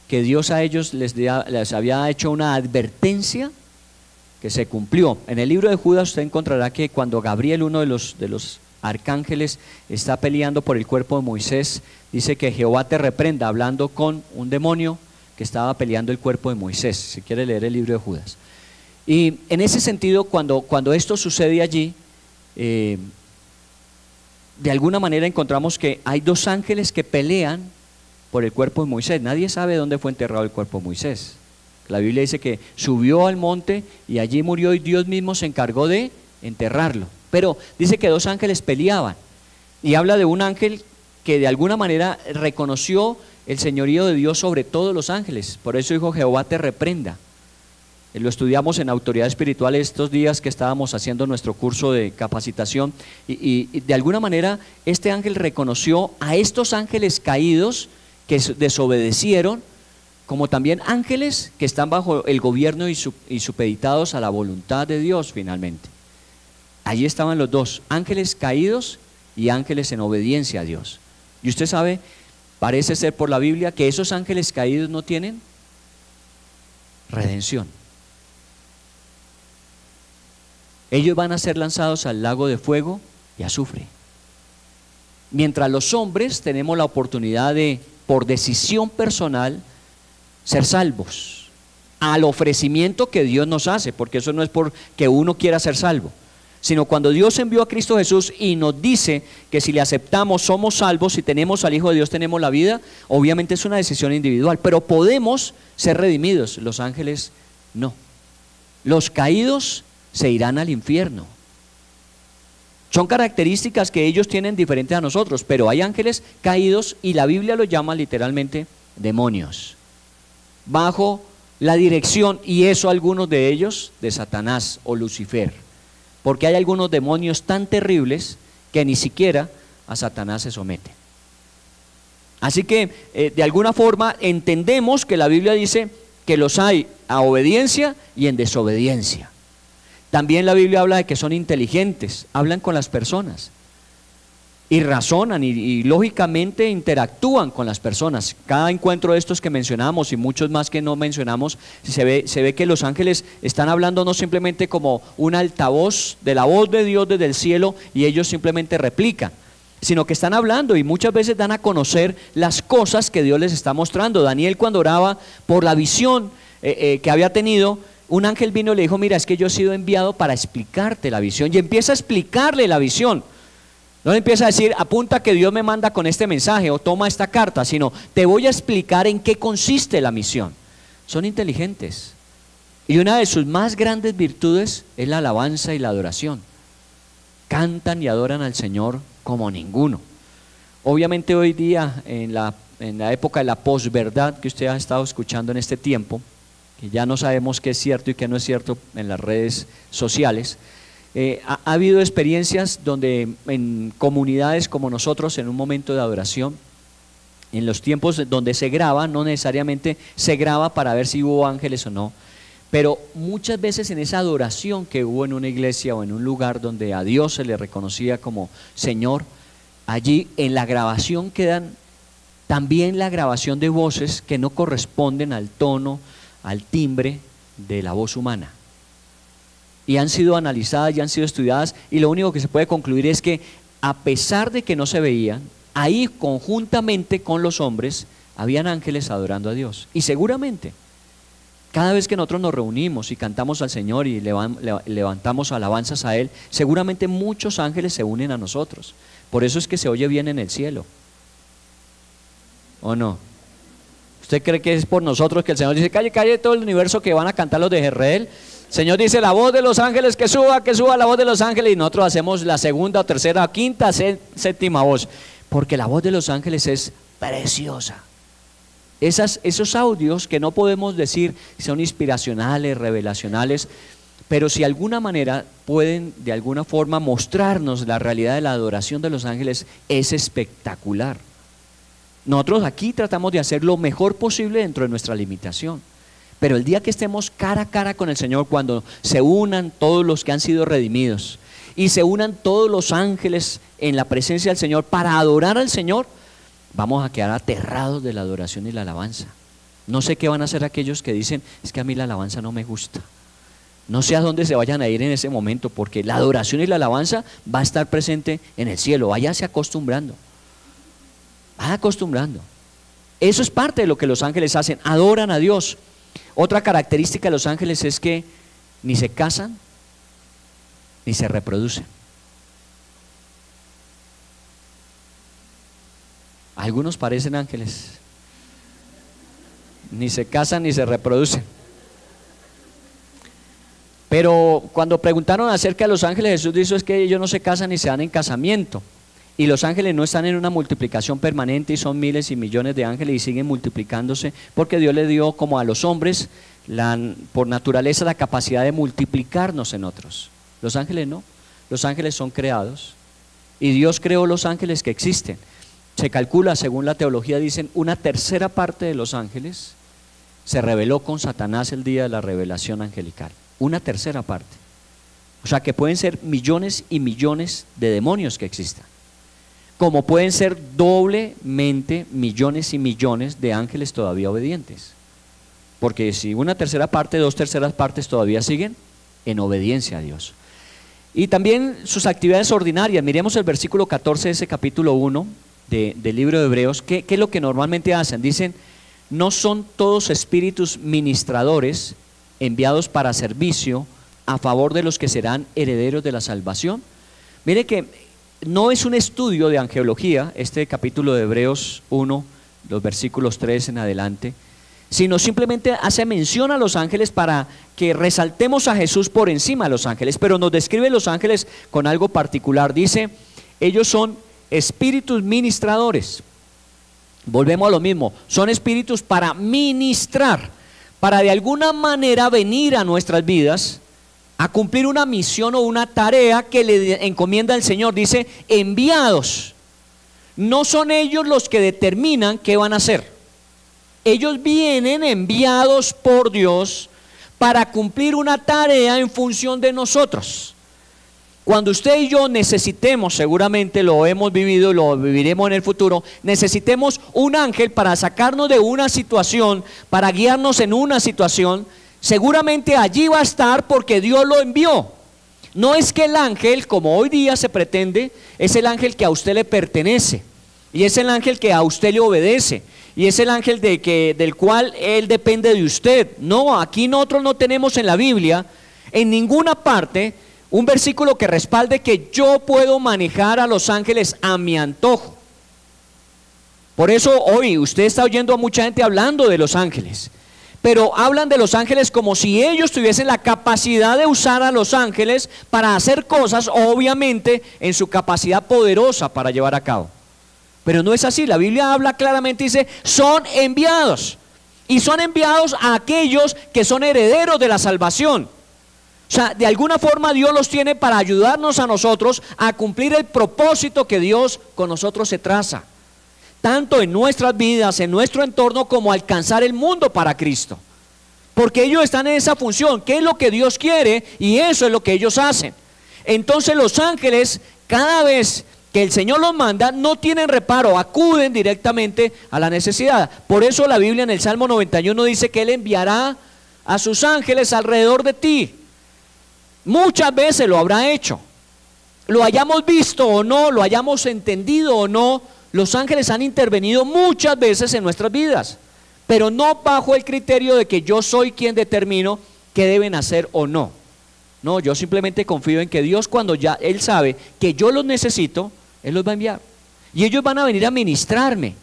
que Dios a ellos les había hecho una advertencia que se cumplió. En el libro de Judas usted encontrará que cuando Gabriel, uno de los arcángeles, está peleando por el cuerpo de Moisés, dice que Jehová te reprenda, hablando con un demonio que estaba peleando el cuerpo de Moisés. Si quiere leer el libro de Judas. Y en ese sentido, cuando esto sucede allí, de alguna manera encontramos que hay dos ángeles que pelean por el cuerpo de Moisés. Nadie sabe dónde fue enterrado el cuerpo de Moisés. La Biblia dice que subió al monte y allí murió, y Dios mismo se encargó de enterrarlo. Pero dice que dos ángeles peleaban, y habla de un ángel que de alguna manera reconoció el señorío de Dios sobre todos los ángeles. Por eso dijo: Jehová te reprenda. Lo estudiamos en Autoridad Espiritual estos días que estábamos haciendo nuestro curso de capacitación, y de alguna manera este ángel reconoció a estos ángeles caídos que desobedecieron, como también ángeles que están bajo el gobierno y supeditados a la voluntad de Dios finalmente. Allí estaban los dos, ángeles caídos y ángeles en obediencia a Dios. Y usted sabe, parece ser por la Biblia, que esos ángeles caídos no tienen redención. Ellos van a ser lanzados al lago de fuego y azufre. Mientras los hombres tenemos la oportunidad de, por decisión personal, ser salvos al ofrecimiento que Dios nos hace, porque eso no es porque uno quiera ser salvo, sino cuando Dios envió a Cristo Jesús y nos dice que si le aceptamos somos salvos, si tenemos al Hijo de Dios tenemos la vida. Obviamente es una decisión individual, pero podemos ser redimidos. Los ángeles no. Los caídos se irán al infierno. Son características que ellos tienen diferentes a nosotros, pero hay ángeles caídos, y la Biblia los llama literalmente demonios, bajo la dirección, y eso algunos de ellos, de Satanás o Lucifer, porque hay algunos demonios tan terribles que ni siquiera a Satanás se someten. Así que de alguna forma entendemos que la Biblia dice que los hay a obediencia y en desobediencia. También la Biblia habla de que son inteligentes, hablan con las personas y razonan y lógicamente interactúan con las personas. Cada encuentro de estos que mencionamos y muchos más que no mencionamos, se ve que los ángeles están hablando no simplemente como un altavoz de la voz de Dios desde el cielo y ellos simplemente replican, sino que están hablando y muchas veces dan a conocer las cosas que Dios les está mostrando. Daniel, cuando oraba por la visión que había tenido, un ángel vino y le dijo: mira, es que yo he sido enviado para explicarte la visión, y empieza a explicarle la visión. No le empieza a decir: apunta que Dios me manda con este mensaje o toma esta carta, sino te voy a explicar en qué consiste la misión. Son inteligentes, y una de sus más grandes virtudes es la alabanza y la adoración. Cantan y adoran al Señor como ninguno. Obviamente hoy día, en la época de la posverdad que usted ha estado escuchando en este tiempo, que ya no sabemos qué es cierto y qué no es cierto en las redes sociales, ha habido experiencias donde en comunidades como nosotros, en un momento de adoración, en los tiempos donde se graba, no necesariamente se graba para ver si hubo ángeles o no, pero muchas veces en esa adoración que hubo en una iglesia o en un lugar donde a Dios se le reconocía como Señor, allí en la grabación quedan también la grabación de voces que no corresponden al tono, al timbre de la voz humana, y han sido analizadas y han sido estudiadas, y lo único que se puede concluir es que a pesar de que no se veían, ahí conjuntamente con los hombres habían ángeles adorando a Dios. Y seguramente, cada vez que nosotros nos reunimos y cantamos al Señor y levantamos alabanzas a Él, seguramente muchos ángeles se unen a nosotros. Por eso es que se oye bien en el cielo. ¿O no? ¿Usted cree que es por nosotros que el Señor dice, calle, calle todo el universo que van a cantar los de Jezreel? El Señor dice, la voz de los ángeles que suba la voz de los ángeles, y nosotros hacemos la segunda, tercera, quinta, séptima voz, porque la voz de los ángeles es preciosa. Esos audios que no podemos decir son inspiracionales, revelacionales, pero si de alguna manera pueden de alguna forma mostrarnos la realidad de la adoración de los ángeles, es espectacular. Nosotros aquí tratamos de hacer lo mejor posible dentro de nuestra limitación, pero el día que estemos cara a cara con el Señor, cuando se unan todos los que han sido redimidos y se unan todos los ángeles en la presencia del Señor para adorar al Señor, vamos a quedar aterrados de la adoración y la alabanza. No sé qué van a hacer aquellos que dicen, es que a mí la alabanza no me gusta. No sé a dónde se vayan a ir en ese momento, porque la adoración y la alabanza va a estar presente en el cielo. Váyase acostumbrando. Va acostumbrando. Eso es parte de lo que los ángeles hacen, adoran a Dios. Otra característica de los ángeles es que ni se casan ni se reproducen. Algunos parecen ángeles, ni se casan ni se reproducen. Pero cuando preguntaron acerca de los ángeles, Jesús dijo es que ellos no se casan ni se dan en casamiento. Y los ángeles no están en una multiplicación permanente y son miles y millones de ángeles y siguen multiplicándose, porque Dios le dio como a los hombres por naturaleza la capacidad de multiplicarnos en otros. Los ángeles no, los ángeles son creados y Dios creó los ángeles que existen. Se calcula, según la teología dicen, una tercera parte de los ángeles se rebeló con Satanás el día de la revelación angelical. Una tercera parte. O sea que pueden ser millones y millones de demonios que existan, como pueden ser doblemente millones y millones de ángeles todavía obedientes. Porque si una tercera parte, dos terceras partes todavía siguen en obediencia a Dios. Y también sus actividades ordinarias. Miremos el versículo 14 de ese capítulo 1 del libro de Hebreos. ¿Qué es lo que normalmente hacen? Dicen, no son todos espíritus ministradores enviados para servicio a favor de los que serán herederos de la salvación. Mire que no es un estudio de angelología, este capítulo de Hebreos 1, los versículos 3 en adelante, sino simplemente hace mención a los ángeles para que resaltemos a Jesús por encima de los ángeles, pero nos describe los ángeles con algo particular. Dice, ellos son espíritus ministradores. Volvemos a lo mismo, son espíritus para ministrar, para de alguna manera venir a nuestras vidas a cumplir una misión o una tarea que le encomienda el Señor. Dice, enviados. No son ellos los que determinan qué van a hacer. Ellos vienen enviados por Dios para cumplir una tarea en función de nosotros. Cuando usted y yo necesitemos, seguramente lo hemos vivido y lo viviremos en el futuro, necesitemos un ángel para sacarnos de una situación, para guiarnos en una situación, seguramente allí va a estar porque Dios lo envió. No es que el ángel, como hoy día se pretende, es el ángel que a usted le pertenece y es el ángel que a usted le obedece y es el ángel del cual él depende de usted. No, aquí nosotros no tenemos en la Biblia, en ninguna parte, un versículo que respalde que yo puedo manejar a los ángeles a mi antojo. Por eso hoy usted está oyendo a mucha gente hablando de los ángeles, pero hablan de los ángeles como si ellos tuviesen la capacidad de usar a los ángeles para hacer cosas, obviamente en su capacidad poderosa para llevar a cabo. Pero no es así. La Biblia habla claramente, dice, son enviados. Y son enviados a aquellos que son herederos de la salvación. O sea, de alguna forma Dios los tiene para ayudarnos a nosotros a cumplir el propósito que Dios con nosotros se traza, tanto en nuestras vidas, en nuestro entorno, como alcanzar el mundo para Cristo. Porque ellos están en esa función. ¿Qué es lo que Dios quiere? Y eso es lo que ellos hacen. Entonces los ángeles, cada vez que el Señor los manda, no tienen reparo, acuden directamente a la necesidad. Por eso la Biblia en el Salmo 91 dice que Él enviará a sus ángeles alrededor de ti. Muchas veces lo habrá hecho. Lo hayamos visto o no, lo hayamos entendido o no, Los ángeles han intervenido muchas veces en nuestras vidas, pero no bajo el criterio de que yo soy quien determino qué deben hacer o no. No, yo simplemente confío en que Dios, cuando ya Él sabe que yo los necesito, Él los va a enviar. Y ellos van a venir a ministrarme,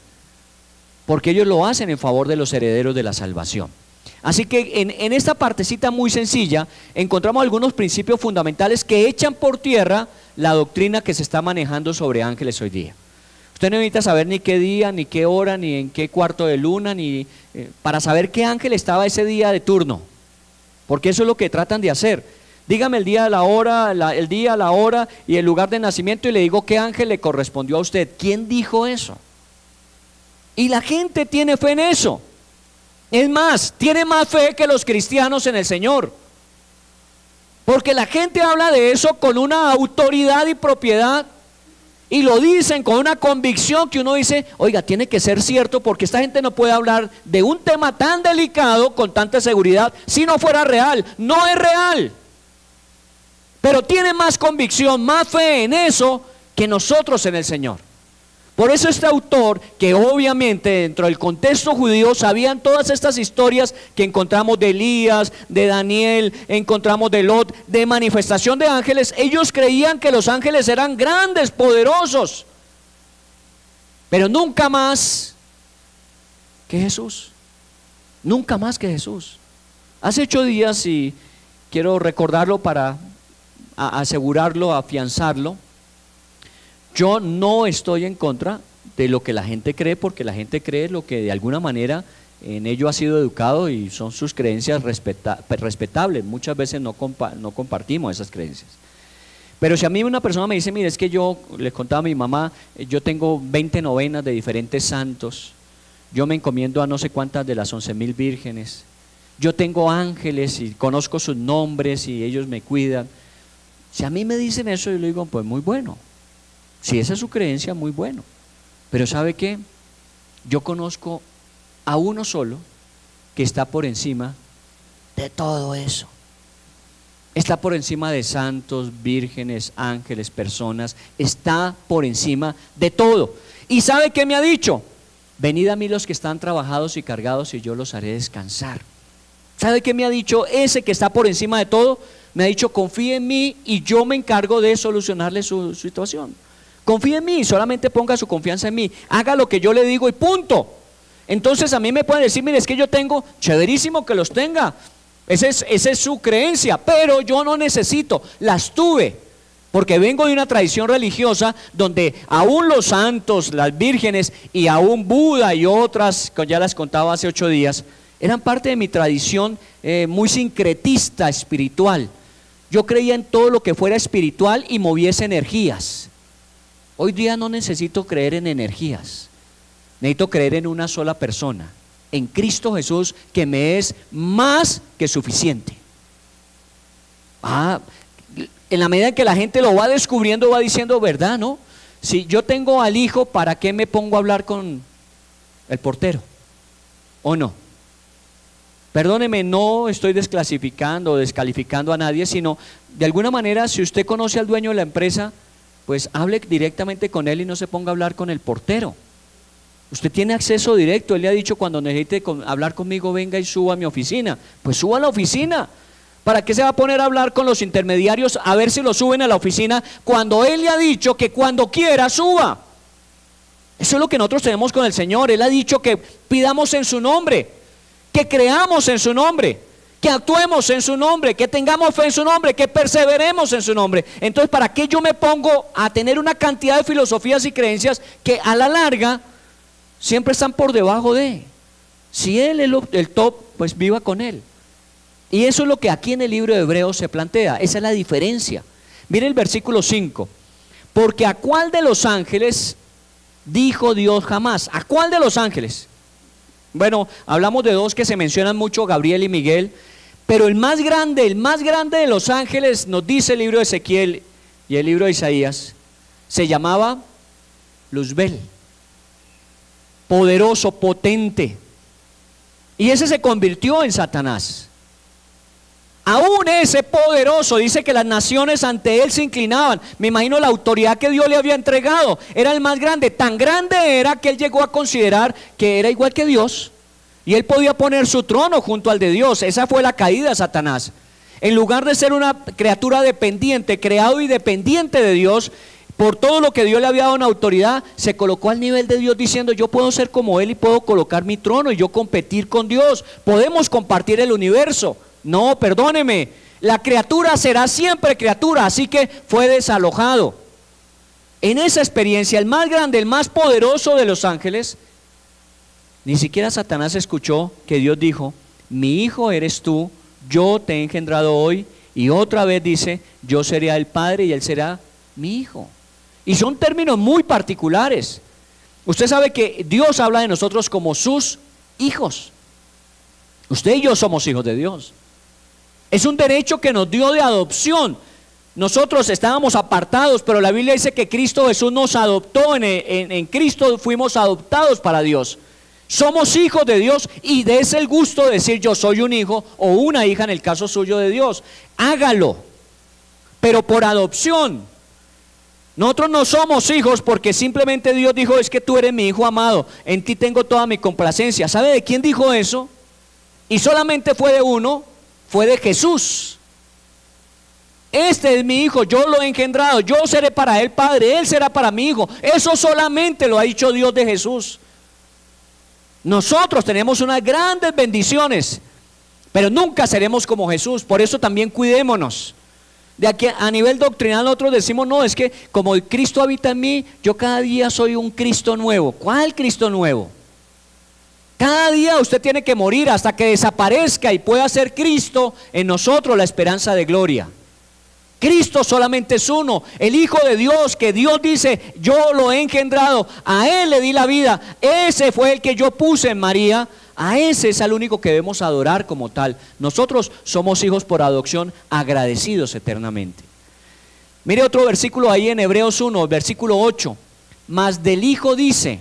porque ellos lo hacen en favor de los herederos de la salvación. Así que en esta partecita muy sencilla encontramos algunos principios fundamentales que echan por tierra la doctrina que se está manejando sobre ángeles hoy día. Usted no necesita saber ni qué día, ni qué hora, ni en qué cuarto de luna, ni para saber qué ángel estaba ese día de turno, porque eso es lo que tratan de hacer. Dígame el día, la hora, el día, la hora y el lugar de nacimiento y le digo qué ángel le correspondió a usted. ¿Quién dijo eso? Y la gente tiene fe en eso. Es más, tiene más fe que los cristianos en el Señor, porque la gente habla de eso con una autoridad y propiedad, y lo dicen con una convicción que uno dice, oiga, tiene que ser cierto, porque esta gente no puede hablar de un tema tan delicado con tanta seguridad si no fuera real. No es real, pero tiene más convicción, más fe en eso que nosotros en el Señor. Por eso este autor, que obviamente dentro del contexto judío sabían todas estas historias que encontramos de Elías, de Daniel, encontramos de Lot, de manifestación de ángeles, ellos creían que los ángeles eran grandes, poderosos, pero nunca más que Jesús, nunca más que Jesús. Hace 8 días, y quiero recordarlo para asegurarlo, afianzarlo, yo no estoy en contra de lo que la gente cree, porque la gente cree lo que de alguna manera en ello ha sido educado y son sus creencias respetables. Muchas veces no compartimos esas creencias. Pero si a mí una persona me dice, mire, es que yo les contaba a mi mamá, yo tengo 20 novenas de diferentes santos, yo me encomiendo a no sé cuántas de las 11,000 vírgenes, yo tengo ángeles y conozco sus nombres y ellos me cuidan. Si a mí me dicen eso, yo le digo, pues muy bueno. Si esa es su creencia, muy bueno. Pero ¿sabe qué? Yo conozco a uno solo que está por encima de todo eso. Está por encima de santos, vírgenes, ángeles, personas. Está por encima de todo. ¿Y sabe qué me ha dicho? Venid a mí los que están trabajados y cargados y yo los haré descansar. ¿Sabe qué me ha dicho ese que está por encima de todo? Me ha dicho, confíe en mí y yo me encargo de solucionarle su situación. Confíe en mí, solamente ponga su confianza en mí, haga lo que yo le digo y punto. Entonces a mí me pueden decir, mire, es que yo tengo, chéverísimo que los tenga, esa es su creencia, pero yo no necesito, las tuve, porque vengo de una tradición religiosa donde aún los santos, las vírgenes y aún Buda y otras, que ya las contaba hace 8 días, eran parte de mi tradición muy sincretista espiritual. Yo creía en todo lo que fuera espiritual y moviese energías. Hoy día no necesito creer en energías, necesito creer en una sola persona, en Cristo Jesús, que me es más que suficiente. En la medida en que la gente lo va descubriendo, va diciendo, ¿verdad, no? Si yo tengo al hijo, ¿para qué me pongo a hablar con el portero? ¿O no? Perdóneme, no estoy desclasificando o descalificando a nadie, sino de alguna manera, si usted conoce al dueño de la empresa, pues hable directamente con él y no se ponga a hablar con el portero. Usted tiene acceso directo. Él le ha dicho, cuando necesite hablar conmigo, venga y suba a mi oficina. Pues suba a la oficina. ¿Para qué se va a poner a hablar con los intermediarios a ver si lo suben a la oficina cuando él le ha dicho que cuando quiera suba? Eso es lo que nosotros tenemos con el Señor. Él ha dicho que pidamos en su nombre, que creamos en su nombre, que actuemos en su nombre, que tengamos fe en su nombre, que perseveremos en su nombre. Entonces, ¿para qué yo me pongo a tener una cantidad de filosofías y creencias que a la larga siempre están por debajo de? Si Él es el top, pues viva con Él. Y eso es lo que aquí en el libro de Hebreos se plantea. Esa es la diferencia. Mire el versículo 5. Porque ¿a cuál de los ángeles dijo Dios jamás? ¿A cuál de los ángeles? Bueno, hablamos de 2 que se mencionan mucho, Gabriel y Miguel. Pero el más grande de los ángeles, nos dice el libro de Ezequiel y el libro de Isaías, se llamaba Luzbel, poderoso, potente. Y ese se convirtió en Satanás. Aún ese poderoso, dice que las naciones ante él se inclinaban. Me imagino la autoridad que Dios le había entregado. Era el más grande. Tan grande era que él llegó a considerar que era igual que Dios. Y él podía poner su trono junto al de Dios. Esa fue la caída de Satanás. En lugar de ser una criatura dependiente, creado y dependiente de Dios, por todo lo que Dios le había dado en autoridad, se colocó al nivel de Dios diciendo: yo puedo ser como Él y puedo colocar mi trono y yo competir con Dios. Podemos compartir el universo. No, perdóneme, la criatura será siempre criatura, así que fue desalojado. En esa experiencia, el más grande, el más poderoso de los ángeles, ni siquiera Satanás escuchó que Dios dijo: mi hijo eres tú, yo te he engendrado hoy. Y otra vez dice: yo seré el padre y él será mi hijo. Y son términos muy particulares. Usted sabe que Dios habla de nosotros como sus hijos. Usted y yo somos hijos de Dios. Es un derecho que nos dio de adopción. Nosotros estábamos apartados, pero la Biblia dice que Cristo Jesús nos adoptó. En Cristo fuimos adoptados para Dios. Somos hijos de Dios y des el gusto de decir: yo soy un hijo o una hija en el caso suyo de Dios. Hágalo, pero por adopción. Nosotros no somos hijos porque simplemente Dios dijo: es que tú eres mi hijo amado, en ti tengo toda mi complacencia. ¿Sabe de quién dijo eso? Y solamente fue de uno, fue de Jesús. Este es mi hijo, yo lo he engendrado, yo seré para él padre, él será para mi hijo. Eso solamente lo ha dicho Dios de Jesús. Nosotros tenemos unas grandes bendiciones, pero nunca seremos como Jesús. Por eso también cuidémonos. De aquí a nivel doctrinal nosotros decimos: no, es que como Cristo habita en mí, yo cada día soy un Cristo nuevo. ¿Cuál Cristo nuevo? Cada día usted tiene que morir hasta que desaparezca y pueda ser Cristo en nosotros la esperanza de gloria. Cristo solamente es uno, el Hijo de Dios, que Dios dice: yo lo he engendrado, a Él le di la vida, ese fue el que yo puse en María. A ese es el único que debemos adorar como tal. Nosotros somos hijos por adopción, agradecidos eternamente. Mire otro versículo ahí en Hebreos 1, versículo 8. Mas del Hijo dice: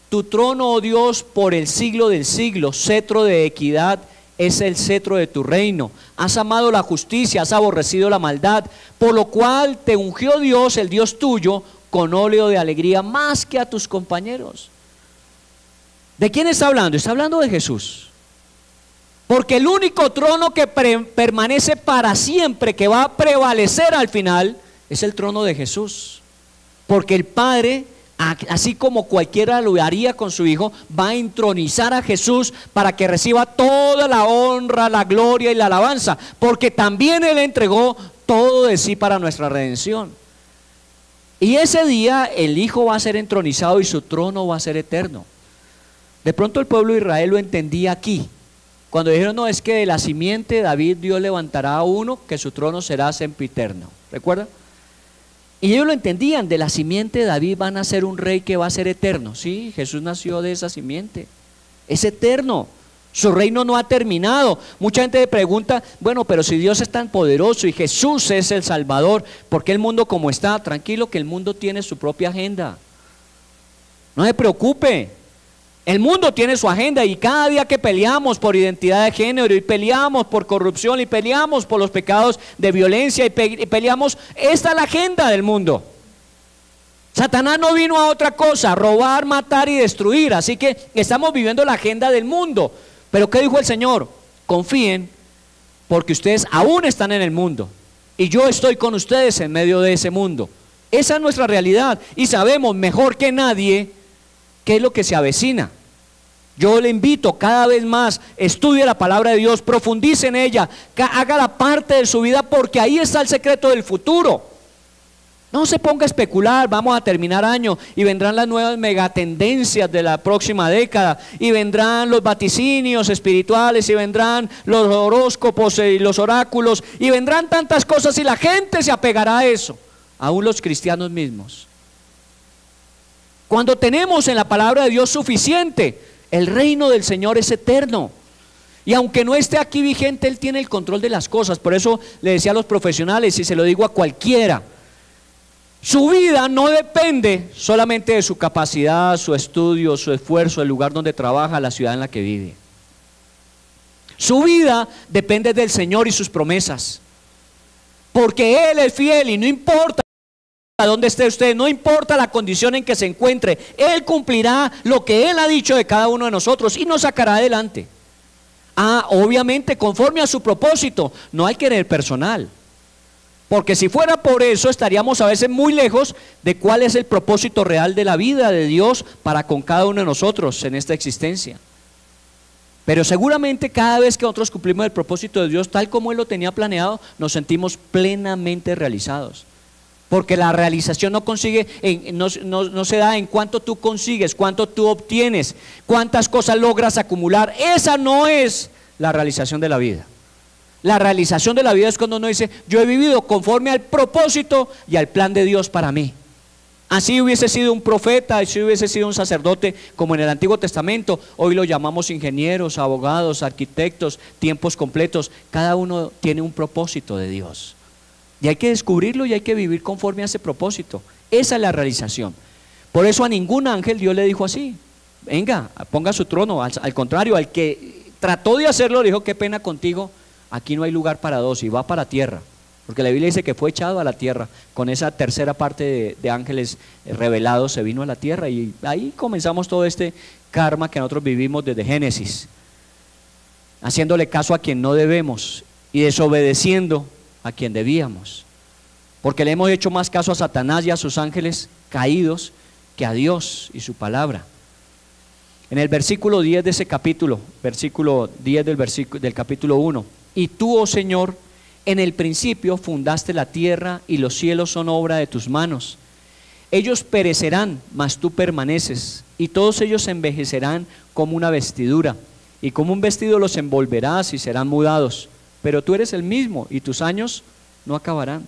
tu trono, oh Dios, por el siglo del siglo, cetro de equidad es el cetro de tu reino. Has amado la justicia, has aborrecido la maldad, por lo cual te ungió Dios, el Dios tuyo, con óleo de alegría más que a tus compañeros. ¿De quién está hablando? Está hablando de Jesús. Porque el único trono que permanece para siempre, que va a prevalecer al final, es el trono de Jesús. Porque el Padre, así como cualquiera lo haría con su Hijo, va a entronizar a Jesús para que reciba toda la honra, la gloria y la alabanza, porque también Él entregó todo de sí para nuestra redención. Y ese día el Hijo va a ser entronizado y su trono va a ser eterno. De pronto el pueblo de Israel lo entendía aquí, cuando dijeron: no, es que de la simiente de David Dios levantará a uno que su trono será sempiterno. ¿Recuerda? Y ellos lo entendían: de la simiente de David van a ser un rey que va a ser eterno. Sí, Jesús nació de esa simiente, es eterno, su reino no ha terminado. Mucha gente le pregunta: bueno, pero si Dios es tan poderoso y Jesús es el Salvador, ¿por qué el mundo como está? Tranquilo, que el mundo tiene su propia agenda, no se preocupe. El mundo tiene su agenda, y cada día que peleamos por identidad de género, y peleamos por corrupción, y peleamos por los pecados de violencia, y peleamos, esta es la agenda del mundo. Satanás no vino a otra cosa: robar, matar y destruir. Así que estamos viviendo la agenda del mundo. Pero ¿qué dijo el Señor? Confíen, porque ustedes aún están en el mundo, y yo estoy con ustedes en medio de ese mundo. Esa es nuestra realidad, y sabemos mejor que nadie qué es lo que se avecina. Yo le invito cada vez más: estudie la palabra de Dios, profundice en ella, haga la parte de su vida, porque ahí está el secreto del futuro. No se ponga a especular: vamos a terminar año y vendrán las nuevas megatendencias de la próxima década, y vendrán los vaticinios espirituales, y vendrán los horóscopos y los oráculos, y vendrán tantas cosas, y la gente se apegará a eso, aún los cristianos mismos. Cuando tenemos en la palabra de Dios suficiente, el reino del Señor es eterno. Y aunque no esté aquí vigente, Él tiene el control de las cosas. Por eso le decía a los profesionales, y se lo digo a cualquiera: su vida no depende solamente de su capacidad, su estudio, su esfuerzo, el lugar donde trabaja, la ciudad en la que vive. Su vida depende del Señor y sus promesas. Porque Él es fiel y no importa a dónde esté usted, no importa la condición en que se encuentre, Él cumplirá lo que Él ha dicho de cada uno de nosotros y nos sacará adelante. Obviamente conforme a su propósito, no hay querer personal. Porque si fuera por eso estaríamos a veces muy lejos de cuál es el propósito real de la vida de Dios para con cada uno de nosotros en esta existencia. Pero seguramente cada vez que nosotros cumplimos el propósito de Dios tal como Él lo tenía planeado, nos sentimos plenamente realizados. Porque la realización no se da en cuánto tú consigues, cuánto tú obtienes, cuántas cosas logras acumular. Esa no es la realización de la vida. La realización de la vida es cuando uno dice, yo he vivido conforme al propósito y al plan de Dios para mí. Así hubiese sido un profeta, así hubiese sido un sacerdote como en el Antiguo Testamento. Hoy lo llamamos ingenieros, abogados, arquitectos, tiempos completos. Cada uno tiene un propósito de Dios. Y hay que descubrirlo y hay que vivir conforme a ese propósito. Esa es la realización. Por eso a ningún ángel Dios le dijo así, venga, ponga su trono. Al contrario, al que trató de hacerlo le dijo, qué pena contigo, aquí no hay lugar para dos, y va para tierra. Porque la Biblia dice que fue echado a la tierra. Con esa tercera parte de ángeles revelados se vino a la tierra. Y ahí comenzamos todo este karma que nosotros vivimos desde Génesis. Haciéndole caso a quien no debemos y desobedeciendo a quien debíamos, porque le hemos hecho más caso a Satanás y a sus ángeles caídos que a Dios y su palabra. En el versículo 10 de ese capítulo, versículo 10 del capítulo 1, y tú, oh Señor, en el principio fundaste la tierra y los cielos son obra de tus manos. Ellos perecerán, mas tú permaneces, y todos ellos envejecerán como una vestidura, y como un vestido los envolverás y serán mudados. Pero tú eres el mismo y tus años no acabarán.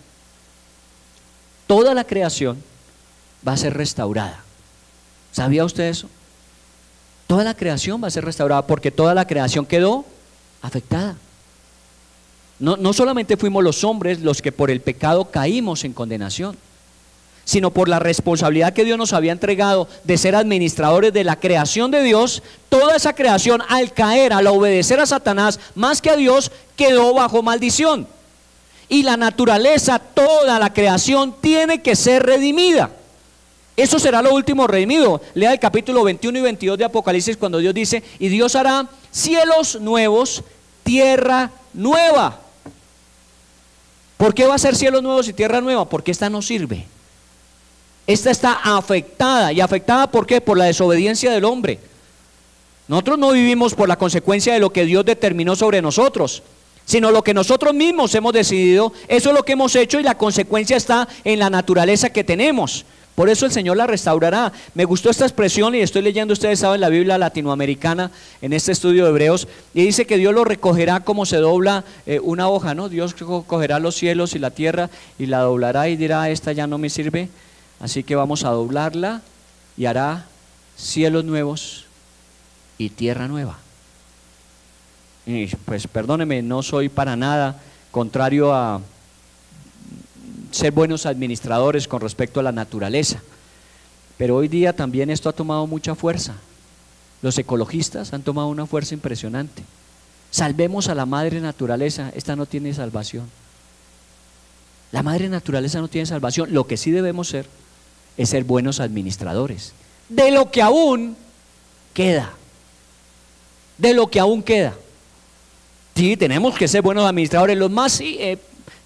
Toda la creación va a ser restaurada. ¿Sabía usted eso? Toda la creación va a ser restaurada porque toda la creación quedó afectada. No solamente fuimos los hombres los que por el pecado caímos en condenación, sino por la responsabilidad que Dios nos había entregado de ser administradores de la creación de Dios. Toda esa creación, al caer, al obedecer a Satanás más que a Dios, quedó bajo maldición. Y la naturaleza, toda la creación tiene que ser redimida. Eso será lo último redimido. Lea el capítulo 21 y 22 de Apocalipsis cuando Dios dice, y Dios hará cielos nuevos, tierra nueva. ¿Por qué va a ser cielos nuevos y tierra nueva? Porque esta no sirve. Esta está afectada. ¿Y afectada por qué? Por la desobediencia del hombre. Nosotros no vivimos por la consecuencia de lo que Dios determinó sobre nosotros, sino lo que nosotros mismos hemos decidido. Eso es lo que hemos hecho y la consecuencia está en la naturaleza que tenemos. Por eso el Señor la restaurará. Me gustó esta expresión y estoy leyendo, ustedes saben, la Biblia latinoamericana en este estudio de Hebreos, y dice que Dios lo recogerá como se dobla una hoja, ¿no? Dios cogerá los cielos y la tierra y la doblará y dirá, esta ya no me sirve. Así que vamos a doblarla y hará cielos nuevos y tierra nueva. Y pues perdóneme, no soy para nada contrario a ser buenos administradores con respecto a la naturaleza. Pero hoy día también esto ha tomado mucha fuerza. Los ecologistas han tomado una fuerza impresionante. Salvemos a la madre naturaleza, esta no tiene salvación. La madre naturaleza no tiene salvación. Lo que sí debemos ser es ser buenos administradores de lo que aún queda. De lo que aún queda. Sí, tenemos que ser buenos administradores. Los más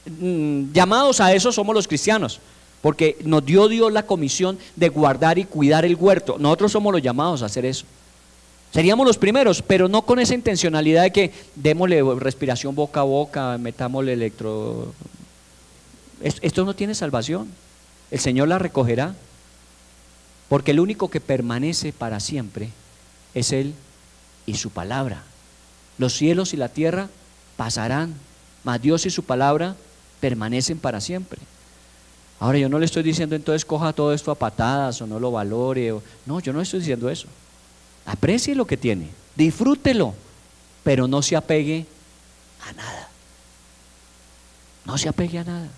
llamados a eso somos los cristianos, porque nos dio Dios la comisión de guardar y cuidar el huerto. Nosotros somos los llamados a hacer eso. Seríamos los primeros, pero no con esa intencionalidad de que démosle respiración boca a boca, metámosle electro. Esto no tiene salvación. El Señor la recogerá, porque el único que permanece para siempre es Él y su palabra. Los cielos y la tierra pasarán, mas Dios y su palabra permanecen para siempre. Ahora yo no le estoy diciendo entonces coja todo esto a patadas o no lo valore, no, yo no estoy diciendo eso. Aprecie lo que tiene, disfrútelo, pero no se apegue a nada. No se apegue a nada.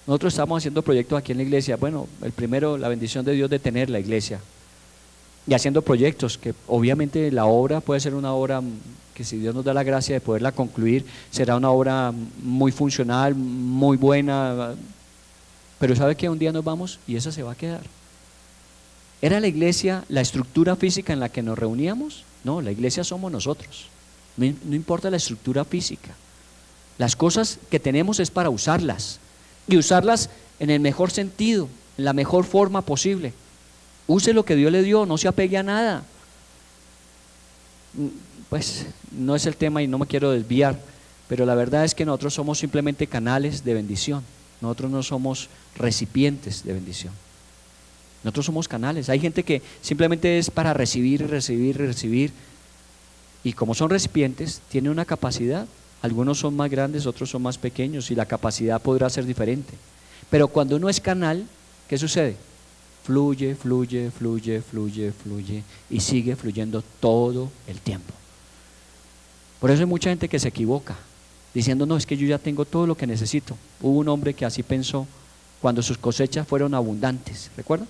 Nosotros estamos haciendo proyectos aquí en la iglesia. Bueno, el primero, la bendición de Dios de tener la iglesia. y haciendo proyectos, que obviamente la obra puede ser una obra que, si Dios nos da la gracia de poderla concluir, será una obra muy funcional, muy buena, pero ¿sabe que un día nos vamos y esa se va a quedar? ¿Era la iglesia la estructura física en la que nos reuníamos? No, la iglesia somos nosotros. No importa la estructura física. Las cosas que tenemos es para usarlas, y usarlas en el mejor sentido, en la mejor forma posible. Use lo que Dios le dio, no se apegue a nada. Pues no es el tema y no me quiero desviar, pero la verdad es que nosotros somos simplemente canales de bendición. Nosotros no somos recipientes de bendición. Nosotros somos canales. Hay gente que simplemente es para recibir, recibir, recibir, y como son recipientes, tienen una capacidad. Algunos son más grandes, otros son más pequeños, y la capacidad podrá ser diferente. Pero cuando uno es canal, ¿qué sucede? Fluye, fluye, fluye, fluye, fluye, y sigue fluyendo todo el tiempo. Por eso hay mucha gente que se equivoca, diciendo: no, es que yo ya tengo todo lo que necesito. Hubo un hombre que así pensó cuando sus cosechas fueron abundantes, ¿recuerdan?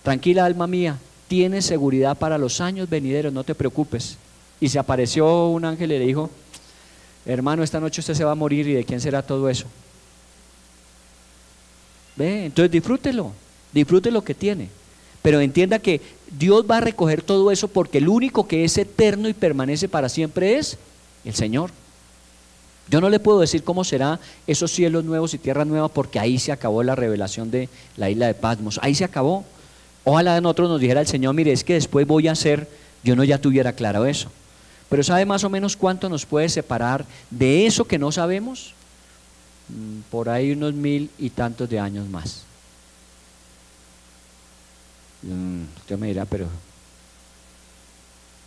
Tranquila, alma mía, tienes seguridad para los años venideros, no te preocupes. Y se apareció un ángel y le dijo: hermano, esta noche usted se va a morir, ¿y de quién será todo eso? Ve, entonces disfrútelo, disfrute lo que tiene, pero entienda que Dios va a recoger todo eso, porque el único que es eterno y permanece para siempre es el Señor. Yo no le puedo decir cómo será esos cielos nuevos y tierra nueva, porque ahí se acabó la revelación de la isla de Patmos, ahí se acabó. Ojalá a nosotros nos dijera el Señor: mire, es que después voy a hacer, yo no ya tuviera claro eso. Pero ¿sabe más o menos cuánto nos puede separar de eso que no sabemos? Por ahí unos 1000 y tantos de años más. Usted me dirá, pero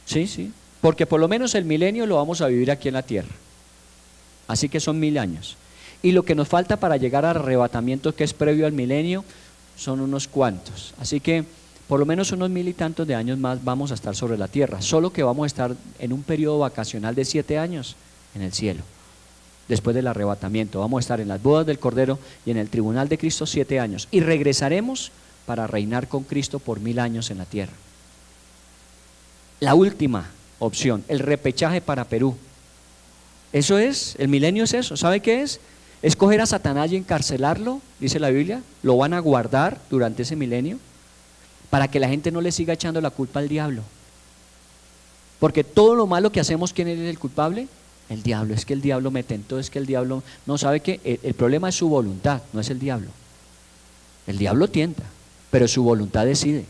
sí, porque por lo menos el milenio lo vamos a vivir aquí en la tierra, así que son 1000 años, y lo que nos falta para llegar al arrebatamiento, que es previo al milenio, son unos cuantos, así que por lo menos unos 1000 y tantos de años más vamos a estar sobre la tierra, solo que vamos a estar en un periodo vacacional de 7 años en el cielo. Después del arrebatamiento vamos a estar en las bodas del Cordero y en el tribunal de Cristo 7 años, y regresaremos para reinar con Cristo por 1000 años en la tierra. La última opción, el repechaje para Perú. Eso es, el milenio es eso. ¿Sabe qué es? Es coger a Satanás y encarcelarlo, dice la Biblia. Lo van a guardar durante ese milenio para que la gente no le siga echando la culpa al diablo. Porque todo lo malo que hacemos, ¿quién es el culpable? El diablo. Es que el diablo me tentó, es que el diablo no sabe que el problema es su voluntad, no es el diablo. El diablo tienta, pero su voluntad decide.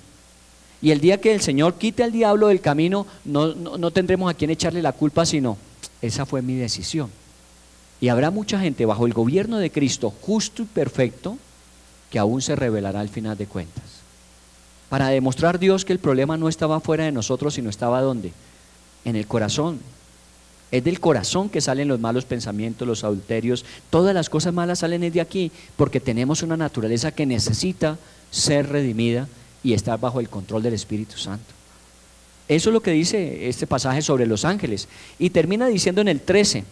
Y el día que el Señor quite al diablo del camino, no tendremos a quién echarle la culpa, sino: esa fue mi decisión. Y habrá mucha gente bajo el gobierno de Cristo, justo y perfecto, que aún se revelará al final de cuentas, para demostrar Dios que el problema no estaba fuera de nosotros, sino estaba ¿dónde? En el corazón. Es del corazón que salen los malos pensamientos, los adulterios, todas las cosas malas salen de aquí, porque tenemos una naturaleza que necesita ser redimida y estar bajo el control del Espíritu Santo. Eso es lo que dice este pasaje sobre los ángeles, y termina diciendo en el 13,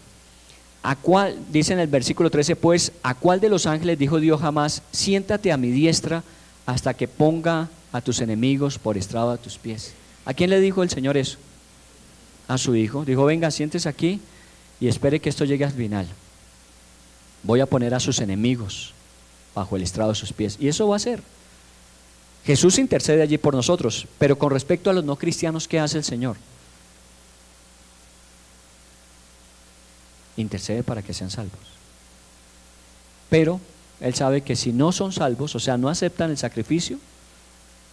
dice en el versículo 13: pues ¿a cuál de los ángeles dijo Dios jamás: siéntate a mi diestra hasta que ponga a tus enemigos por estrado a tus pies? ¿A quién le dijo el Señor eso? A su Hijo. Dijo: venga, siéntese aquí y espere que esto llegue al final. Voy a poner a sus enemigos bajo el estrado de sus pies, y eso va a ser. Jesús intercede allí por nosotros, pero con respecto a los no cristianos, ¿qué hace el Señor? Intercede para que sean salvos. Pero Él sabe que si no son salvos, o sea, no aceptan el sacrificio,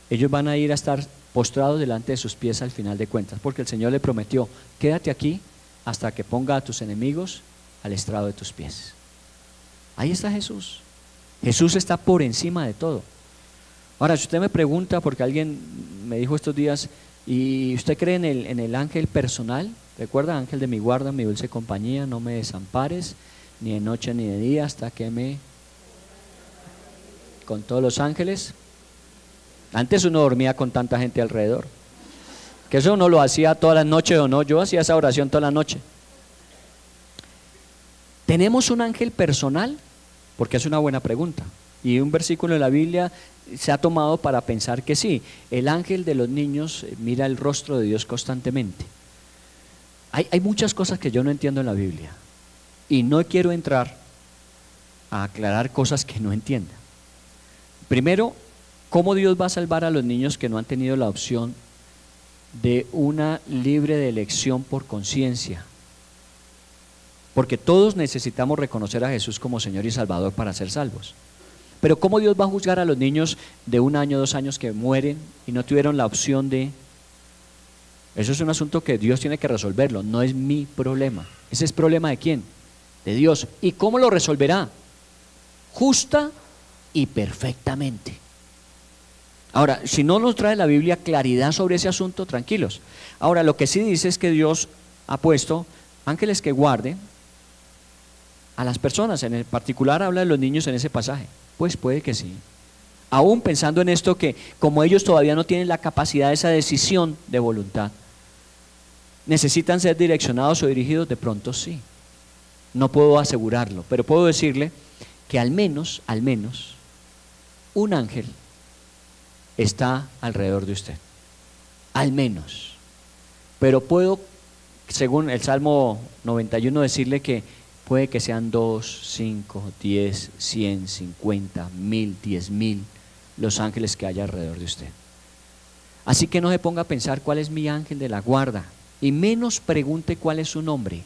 ellos van a ir a estar postrados delante de sus pies al final de cuentas, porque el Señor le prometió: quédate aquí hasta que ponga a tus enemigos al estrado de tus pies. Ahí está Jesús. Jesús está por encima de todo. Ahora, si usted me pregunta, porque alguien me dijo estos días: ¿y usted cree en el ángel personal? Recuerda: ángel de mi guarda, mi dulce compañía, no me desampares, ni de noche ni de día, hasta que me... con todos los ángeles. Antes uno dormía con tanta gente alrededor, que eso uno lo hacía todas las noches, o no. Yo hacía esa oración toda la noche. ¿Tenemos un ángel personal? Porque es una buena pregunta. Y un versículo de la Biblia se ha tomado para pensar que sí, el ángel de los niños mira el rostro de Dios constantemente. Hay muchas cosas que yo no entiendo en la Biblia y no quiero entrar a aclarar cosas que no entienda. Primero, ¿cómo Dios va a salvar a los niños que no han tenido la opción de una libre elección por conciencia? Porque todos necesitamos reconocer a Jesús como Señor y Salvador para ser salvos. Pero ¿cómo Dios va a juzgar a los niños de 1 año, 2 años que mueren y no tuvieron la opción de...? Eso es un asunto que Dios tiene que resolverlo, no es mi problema. ¿Ese es problema de quién? De Dios. ¿Y cómo lo resolverá? Justa y perfectamente. Ahora, si no nos trae la Biblia claridad sobre ese asunto, tranquilos. Ahora, lo que sí dice es que Dios ha puesto ángeles que guarden a las personas. En el particular habla de los niños en ese pasaje. Pues puede que sí. Aún pensando en esto, que como ellos todavía no tienen la capacidad de esa decisión de voluntad, necesitan ser direccionados o dirigidos, de pronto sí. No puedo asegurarlo, pero puedo decirle que al menos, un ángel está alrededor de usted. Al menos. Pero puedo, según el Salmo 91, decirle que puede que sean 2, 5, 10, 100, 50, 1000, 10,000 los ángeles que haya alrededor de usted. Así que no se ponga a pensar cuál es mi ángel de la guarda, y menos pregunte cuál es su nombre.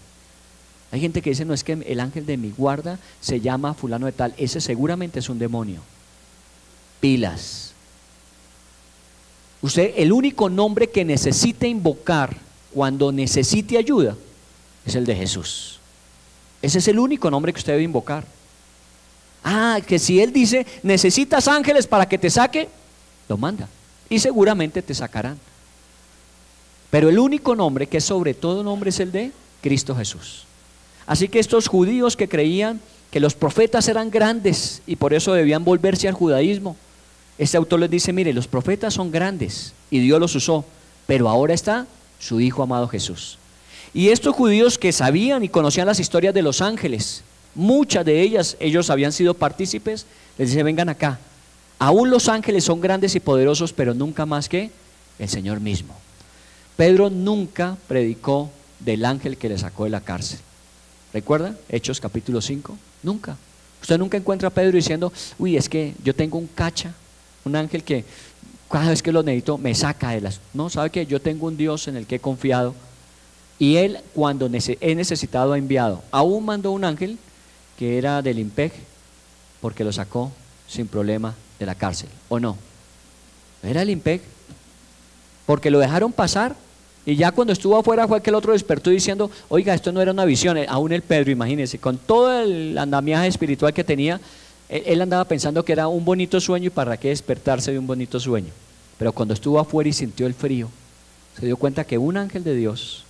Hay gente que dice, no, es que el ángel de mi guarda se llama fulano de tal. Ese seguramente es un demonio. Pilas. Usted, el único nombre que necesite invocar cuando necesite ayuda es el de Jesús. Ese es el único nombre que usted debe invocar. Que si Él dice, necesitas ángeles para que te saque, lo manda. Y seguramente te sacarán. Pero el único nombre que es sobre todo nombre es el de Cristo Jesús. Así que estos judíos que creían que los profetas eran grandes y por eso debían volverse al judaísmo, este autor les dice, mire, los profetas son grandes y Dios los usó, pero ahora está su Hijo amado Jesús. Y estos judíos que sabían y conocían las historias de los ángeles, muchas de ellas, ellos habían sido partícipes, les dice, vengan acá, aún los ángeles son grandes y poderosos, pero nunca más que el Señor mismo. Pedro nunca predicó del ángel que le sacó de la cárcel. ¿Recuerda? Hechos capítulo 5, nunca. Usted nunca encuentra a Pedro diciendo, uy, es que yo tengo un cacha, un ángel que cada vez que lo necesito me saca de las... No, ¿sabe qué? Yo tengo un Dios en el que he confiado y Él cuando he necesitado ha enviado. Aún mandó un ángel que era del IMPEC porque lo sacó sin problema de la cárcel, ¿o no? Era el IMPEC porque lo dejaron pasar. Y ya cuando estuvo afuera fue que el otro despertó diciendo, oiga, esto no era una visión. Aún el Pedro, imagínense, con todo el andamiaje espiritual que tenía, él andaba pensando que era un bonito sueño y para qué despertarse de un bonito sueño. Pero cuando estuvo afuera y sintió el frío, se dio cuenta que un ángel de Dios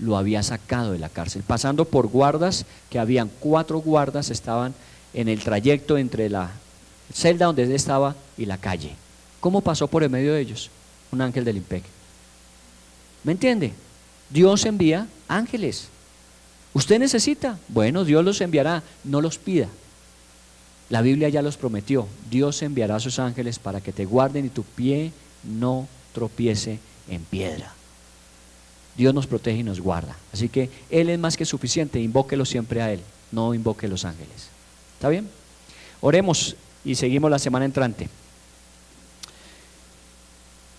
lo había sacado de la cárcel, pasando por guardas, que habían 4 guardas, estaban en el trayecto entre la celda donde él estaba y la calle. ¿Cómo pasó por el medio de ellos? Un ángel del IMPEC. ¿Me entiende? Dios envía ángeles. ¿Usted necesita? Bueno, Dios los enviará, no los pida. La Biblia ya los prometió. Dios enviará a sus ángeles para que te guarden y tu pie no tropiece en piedra. Dios nos protege y nos guarda. Así que Él es más que suficiente. Invóquelo siempre a Él, no invoque los ángeles. ¿Está bien? Oremos y seguimos la semana entrante.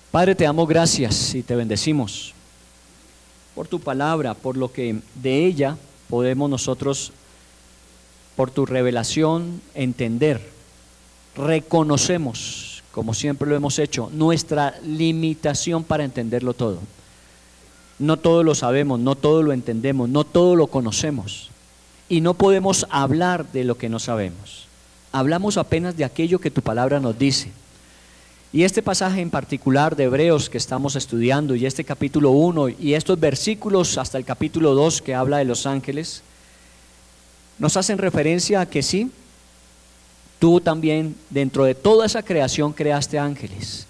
Padre, te damos gracias y te bendecimos por tu palabra, por lo que de ella podemos nosotros, por tu revelación, entender. Reconocemos, como siempre lo hemos hecho, nuestra limitación para entenderlo todo. No todo lo sabemos, no todo lo entendemos, no todo lo conocemos. Y no podemos hablar de lo que no sabemos. Hablamos apenas de aquello que tu palabra nos dice. Y este pasaje en particular de Hebreos que estamos estudiando, y este capítulo 1 y estos versículos hasta el capítulo 2 que habla de los ángeles, nos hacen referencia a que sí, tú también dentro de toda esa creación creaste ángeles.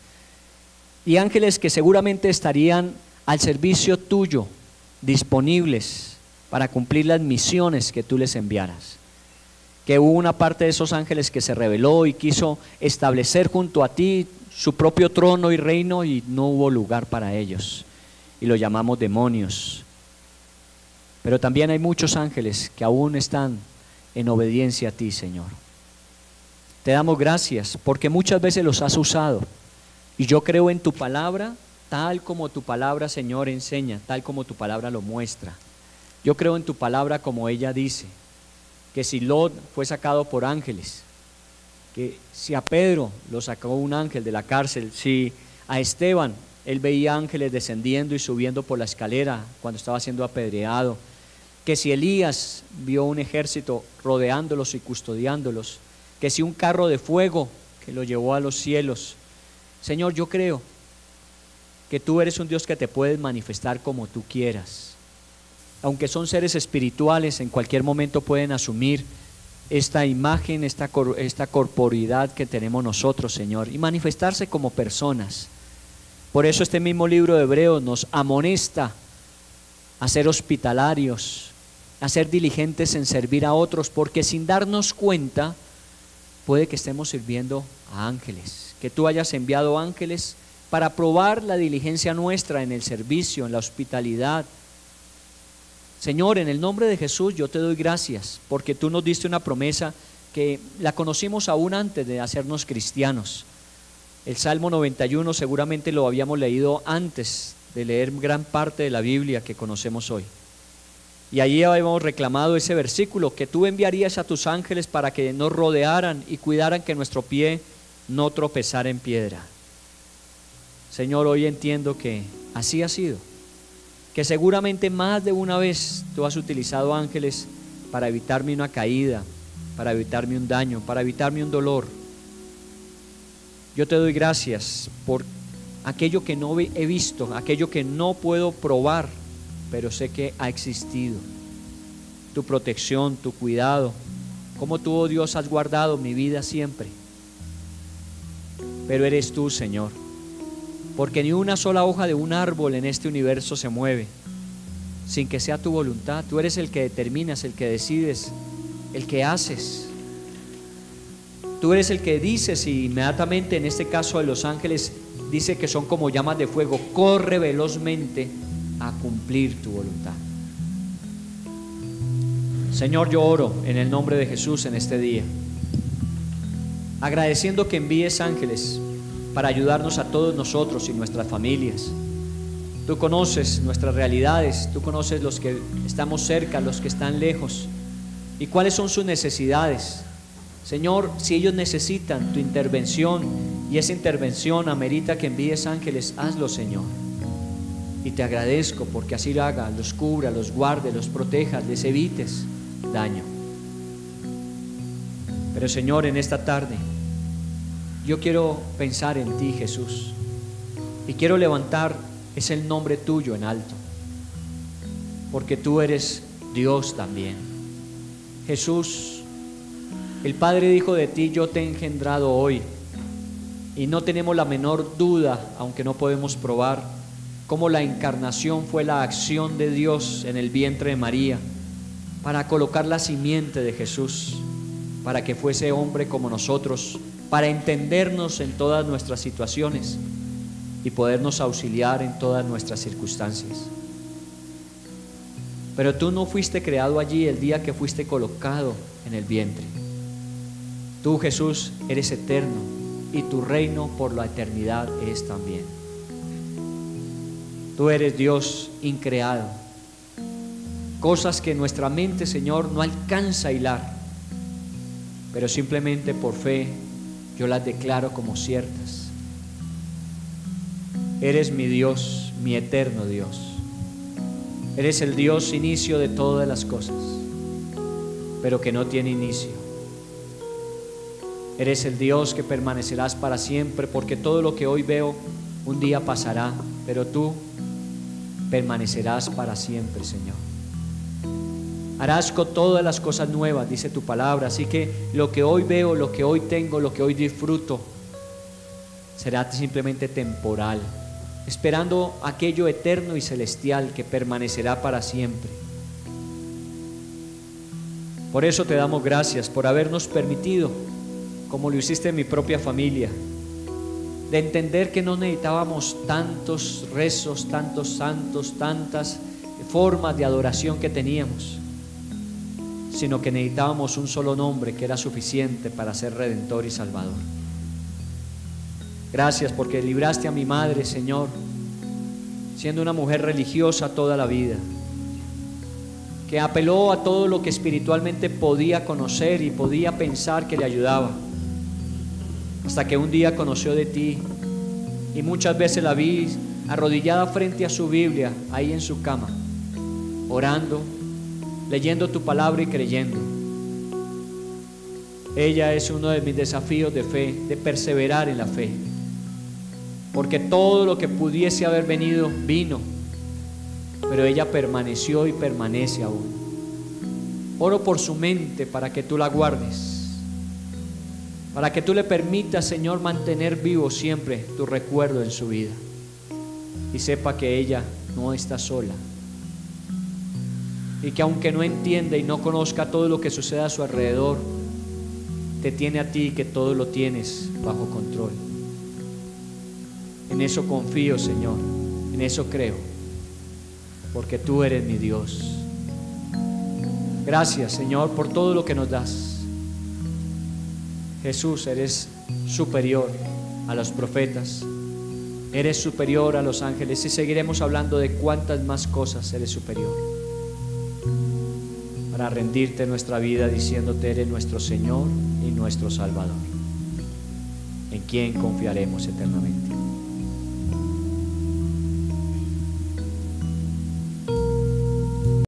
Y ángeles que seguramente estarían al servicio tuyo, disponibles para cumplir las misiones que tú les enviaras. que hubo una parte de esos ángeles que se rebeló y quiso establecer junto a ti su propio trono y reino, y no hubo lugar para ellos, y lo llamamos demonios. Pero también hay muchos ángeles que aún están en obediencia a ti, Señor. Te damos gracias porque muchas veces los has usado, y yo creo en tu palabra tal como tu palabra, Señor, enseña, tal como tu palabra lo muestra. Yo creo en tu palabra como ella dice, que si Lot fue sacado por ángeles, que si a Pedro lo sacó un ángel de la cárcel, si a Esteban él veía ángeles descendiendo y subiendo por la escalera cuando estaba siendo apedreado, que si Elías vio un ejército rodeándolos y custodiándolos, que si un carro de fuego que lo llevó a los cielos. Señor, yo creo que tú eres un Dios que te puedes manifestar como tú quieras. Aunque son seres espirituales, en cualquier momento pueden asumir esta imagen, esta corporidad que tenemos nosotros, Señor, y manifestarse como personas. Por eso este mismo libro de Hebreos nos amonesta a ser hospitalarios, a ser diligentes en servir a otros, porque sin darnos cuenta puede que estemos sirviendo a ángeles, que tú hayas enviado ángeles para probar la diligencia nuestra en el servicio, en la hospitalidad. Señor, en el nombre de Jesús yo te doy gracias porque tú nos diste una promesa que la conocimos aún antes de hacernos cristianos. El Salmo 91 seguramente lo habíamos leído antes de leer gran parte de la Biblia que conocemos hoy. Y allí habíamos reclamado ese versículo, que tú enviarías a tus ángeles para que nos rodearan y cuidaran que nuestro pie no tropezara en piedra. Señor, hoy entiendo que así ha sido, que seguramente más de una vez tú has utilizado ángeles para evitarme una caída, para evitarme un daño, para evitarme un dolor. Yo te doy gracias por aquello que no he visto, aquello que no puedo probar, pero sé que ha existido. Tu protección, tu cuidado, como tú, oh Dios, has guardado mi vida siempre. Pero eres tú, Señor, porque ni una sola hoja de un árbol en este universo se mueve sin que sea tu voluntad. Tú eres el que determinas, el que decides, el que haces. Tú eres el que dices, y inmediatamente en este caso de los ángeles dice que son como llamas de fuego, corre velozmente a cumplir tu voluntad. Señor, yo oro en el nombre de Jesús en este día, agradeciendo que envíes ángeles para ayudarnos a todos nosotros y nuestras familias. Tú conoces nuestras realidades, tú conoces los que estamos cerca, los que están lejos, y cuáles son sus necesidades. Señor, si ellos necesitan tu intervención y esa intervención amerita que envíes ángeles, hazlo, Señor. Y te agradezco porque así lo haga, los cubra, los guarde, los proteja, les evites daño. Pero Señor, en esta tarde yo quiero pensar en ti, Jesús, y quiero levantar ese nombre tuyo en alto, porque tú eres Dios también. Jesús, el Padre dijo de ti, yo te he engendrado hoy, y no tenemos la menor duda, aunque no podemos probar, cómo la encarnación fue la acción de Dios en el vientre de María para colocar la simiente de Jesús, para que fuese hombre como nosotros, para entendernos en todas nuestras situaciones y podernos auxiliar en todas nuestras circunstancias. Pero tú no fuiste creado allí el día que fuiste colocado en el vientre. Tú, Jesús, eres eterno y tu reino por la eternidad es también. Tú eres Dios increado, cosas que nuestra mente, Señor, no alcanza a hilar, pero simplemente por fe yo las declaro como ciertas. Eres mi Dios, mi eterno Dios. Eres el Dios inicio de todas las cosas, pero que no tiene inicio. Eres el Dios que permanecerás para siempre, porque todo lo que hoy veo un día pasará, pero tú permanecerás para siempre, Señor. Harás con todas las cosas nuevas, dice tu palabra. Así que lo que hoy veo, lo que hoy tengo, lo que hoy disfruto, será simplemente temporal, esperando aquello eterno y celestial que permanecerá para siempre. Por eso te damos gracias por habernos permitido, como lo hiciste en mi propia familia, de entender que no necesitábamos tantos rezos, tantos santos, tantas formas de adoración que teníamos, sino que necesitábamos un solo nombre que era suficiente para ser Redentor y Salvador. Gracias porque libraste a mi madre, Señor, siendo una mujer religiosa toda la vida, que apeló a todo lo que espiritualmente podía conocer y podía pensar que le ayudaba, hasta que un día conoció de ti, y muchas veces la vi arrodillada frente a su Biblia, ahí en su cama, orando, leyendo tu palabra y creyendo. Ella es uno de mis desafíos de fe, de perseverar en la fe, porque todo lo que pudiese haber venido, vino, pero ella permaneció y permanece aún. Oro por su mente para que tú la guardes, para que tú le permitas, Señor, mantener vivo siempre tu recuerdo en su vida, y sepa que ella no está sola, y que aunque no entienda y no conozca todo lo que sucede a su alrededor, te tiene a ti y que todo lo tienes bajo control. En eso confío, Señor, en eso creo, porque tú eres mi Dios. Gracias, Señor, por todo lo que nos das. Jesús, eres superior a los profetas, eres superior a los ángeles, y seguiremos hablando de cuántas más cosas eres superior, para rendirte nuestra vida diciéndote: eres nuestro Señor y nuestro Salvador, en quien confiaremos eternamente.